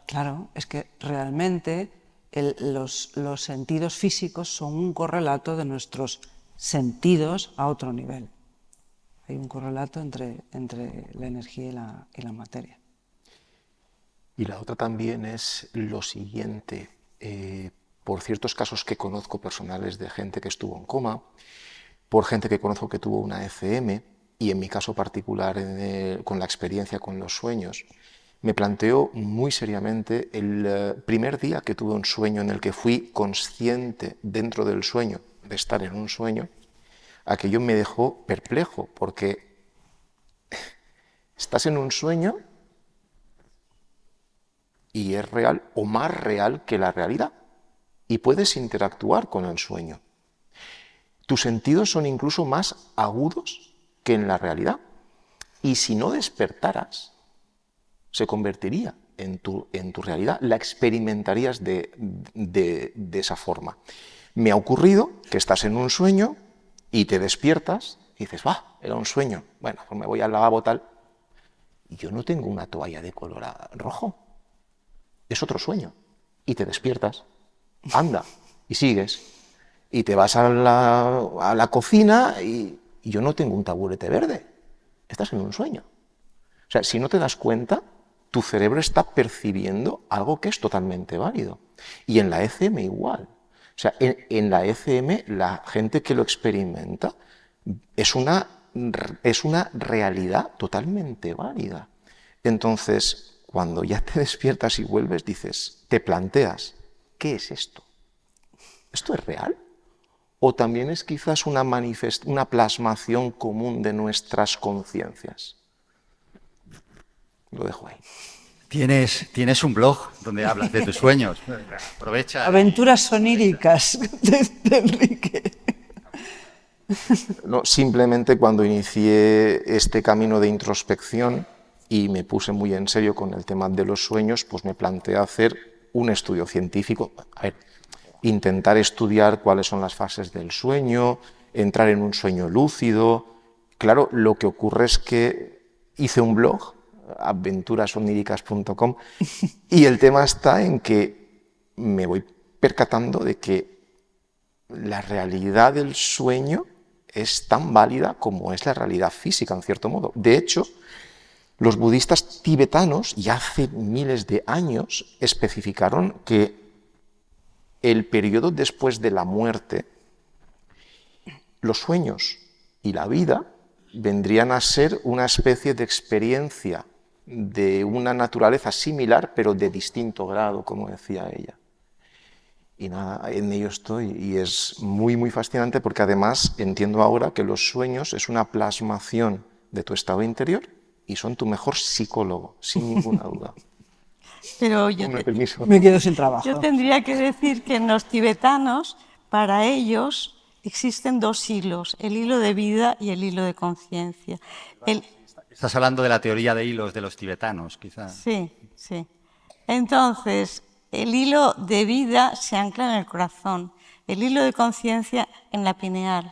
Claro, es que realmente los sentidos físicos son un correlato de nuestros sentidos a otro nivel. Hay un correlato entre la energía y la materia. Y la otra también es lo siguiente. Por ciertos casos que conozco personales de gente que estuvo en coma, por gente que conozco que tuvo una ECM, y en mi caso particular con la experiencia con los sueños, me planteo muy seriamente el primer día que tuve un sueño en el que fui consciente dentro del sueño de estar en un sueño, aquello me dejó perplejo, porque estás en un sueño y es real o más real que la realidad, y puedes interactuar con el sueño. Tus sentidos son incluso más agudos que en la realidad. Y si no despertaras, se convertiría en tu realidad, la experimentarías de esa forma. Me ha ocurrido que estás en un sueño y te despiertas y dices, era un sueño, bueno, pues me voy al lavabo tal, y yo no tengo una toalla de color rojo, es otro sueño, y te despiertas, anda, y sigues, y te vas a la cocina y yo no tengo un taburete verde, estás en un sueño. O sea, si no te das cuenta, tu cerebro está percibiendo algo que es totalmente válido. Y en la ECM igual. O sea, en la ECM la gente que lo experimenta es una realidad totalmente válida. Entonces, cuando ya te despiertas y vuelves, te planteas, ¿qué es esto? ¿Esto es real? ¿O también es quizás una plasmación común de nuestras conciencias? Lo dejo ahí. Tienes un blog donde hablas de tus sueños. Aprovecha. Aventuras oníricas de Enrique. No, simplemente cuando inicié este camino de introspección y me puse muy en serio con el tema de los sueños, pues me planteé hacer un estudio científico. A ver, intentar estudiar cuáles son las fases del sueño, entrar en un sueño lúcido. Claro, lo que ocurre es que hice un blog, aventurasoníricas.com, y el tema está en que me voy percatando de que la realidad del sueño es tan válida como es la realidad física, en cierto modo. De hecho, los budistas tibetanos, ya hace miles de años, especificaron que el periodo después de la muerte, los sueños y la vida vendrían a ser una especie de experiencia de una naturaleza similar, pero de distinto grado, como decía ella. Y nada, en ello estoy, y es muy, muy fascinante porque además entiendo ahora que los sueños es una plasmación de tu estado interior y son tu mejor psicólogo, sin ninguna duda. Pero me quedo sin trabajo. Yo tendría que decir que en los tibetanos, para ellos, existen dos hilos, el hilo de vida y el hilo de conciencia. Estás hablando de la teoría de hilos de los tibetanos, quizás. Sí, sí. Entonces, el hilo de vida se ancla en el corazón, el hilo de conciencia en la pineal.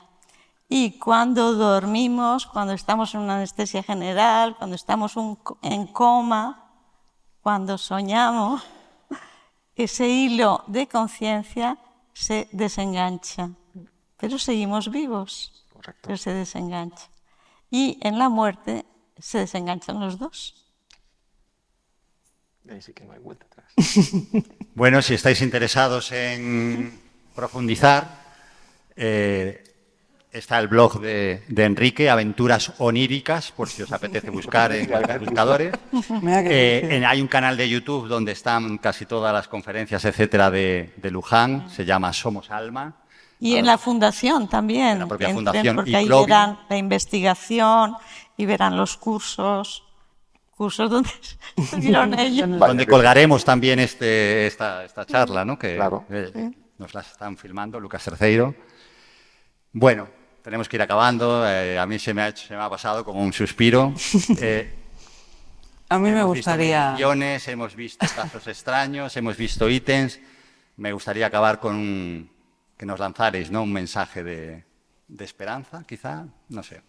Y cuando dormimos, cuando estamos en una anestesia general, cuando estamos en coma, cuando soñamos, ese hilo de conciencia se desengancha. Pero seguimos vivos, Correcto. Pero se desengancha. Y en la muerte se desenganchan los dos. Ahí sí que no hay vuelta atrás. Bueno, si estáis interesados en profundizar, está el blog de Enrique, Aventuras Oníricas, por si os apetece buscar en los buscadores. Hay un canal de YouTube donde están casi todas las conferencias, etcétera, de Luján, se llama Somos Alma. Y en la fundación también, en la propia fundación, porque ahí verán la investigación y verán los cursos donde estuvieron ellos. Donde colgaremos también esta charla, ¿no? Que claro. Nos la están filmando, Lucas Terceiro. Bueno, tenemos que ir acabando. A mí se me ha pasado como un suspiro. A mí me gustaría... Hemos visto hemos visto casos extraños, hemos visto ítems. Me gustaría acabar con que nos lanzarais, ¿no? Un mensaje de esperanza, quizá, no sé.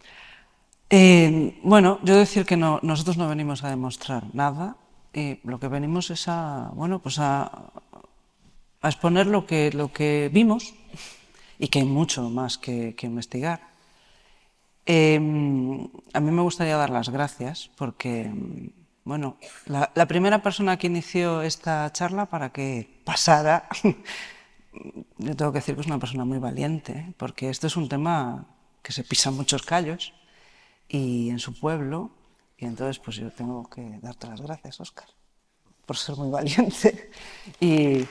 Bueno, yo decir que nosotros no venimos a demostrar nada, y lo que venimos es a exponer lo que vimos, y que hay mucho más que investigar. A mí me gustaría dar las gracias porque, bueno, la primera persona que inició esta charla para que pasara, yo tengo que decir que es una persona muy valiente, porque esto es un tema que se pisan muchos callos y en su pueblo, y entonces pues yo tengo que darte las gracias, Óscar, por ser muy valiente y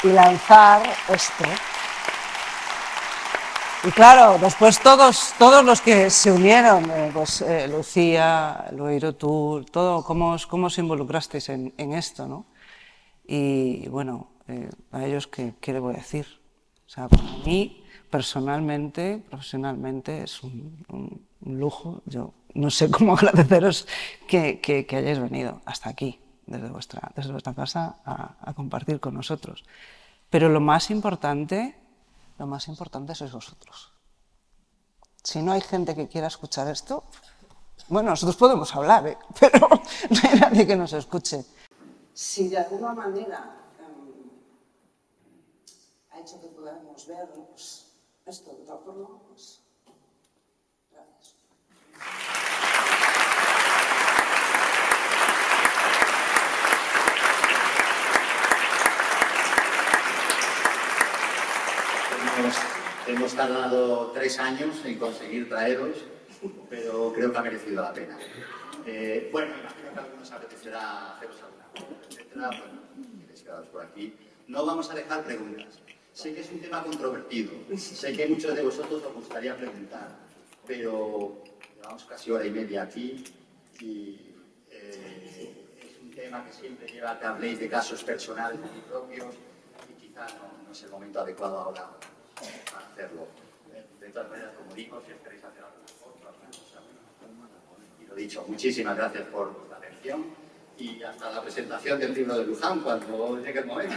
lanzar esto. Y claro, después todos los que se unieron, pues Lucía, Lueiro, tú, todo, cómo os involucrasteis en esto, ¿no? Y bueno, a ellos, ¿qué le voy a decir? O sea, para mí, personalmente, profesionalmente, es un lujo. Yo no sé cómo agradeceros que hayáis venido hasta aquí, desde vuestra casa, a compartir con nosotros. Pero lo más importante sois vosotros. Si no hay gente que quiera escuchar esto, bueno, nosotros podemos hablar, pero no hay nadie que nos escuche. Si de alguna manera ha hecho que podamos ver pues, esto de otra forma, pues gracias. Hemos tardado 3 años en conseguir traeros, pero creo que ha merecido la pena. Bueno, imagino que a algunos apetecerá haceros alguna pregunta, etcétera. Bueno, queréis quedaros por aquí. No vamos a dejar preguntas. Sé que es un tema controvertido, sé que muchos de vosotros os gustaría preguntar, pero llevamos casi hora y media aquí y es un tema que siempre lleva a que habléis de casos personales y propios y quizá no es el momento adecuado ahora para hacerlo. De todas maneras, como digo, si queréis hacer alguna foto, alguna cosa, y lo dicho, muchísimas gracias por vuestra atención y hasta la presentación del libro de Luján cuando llegue el momento.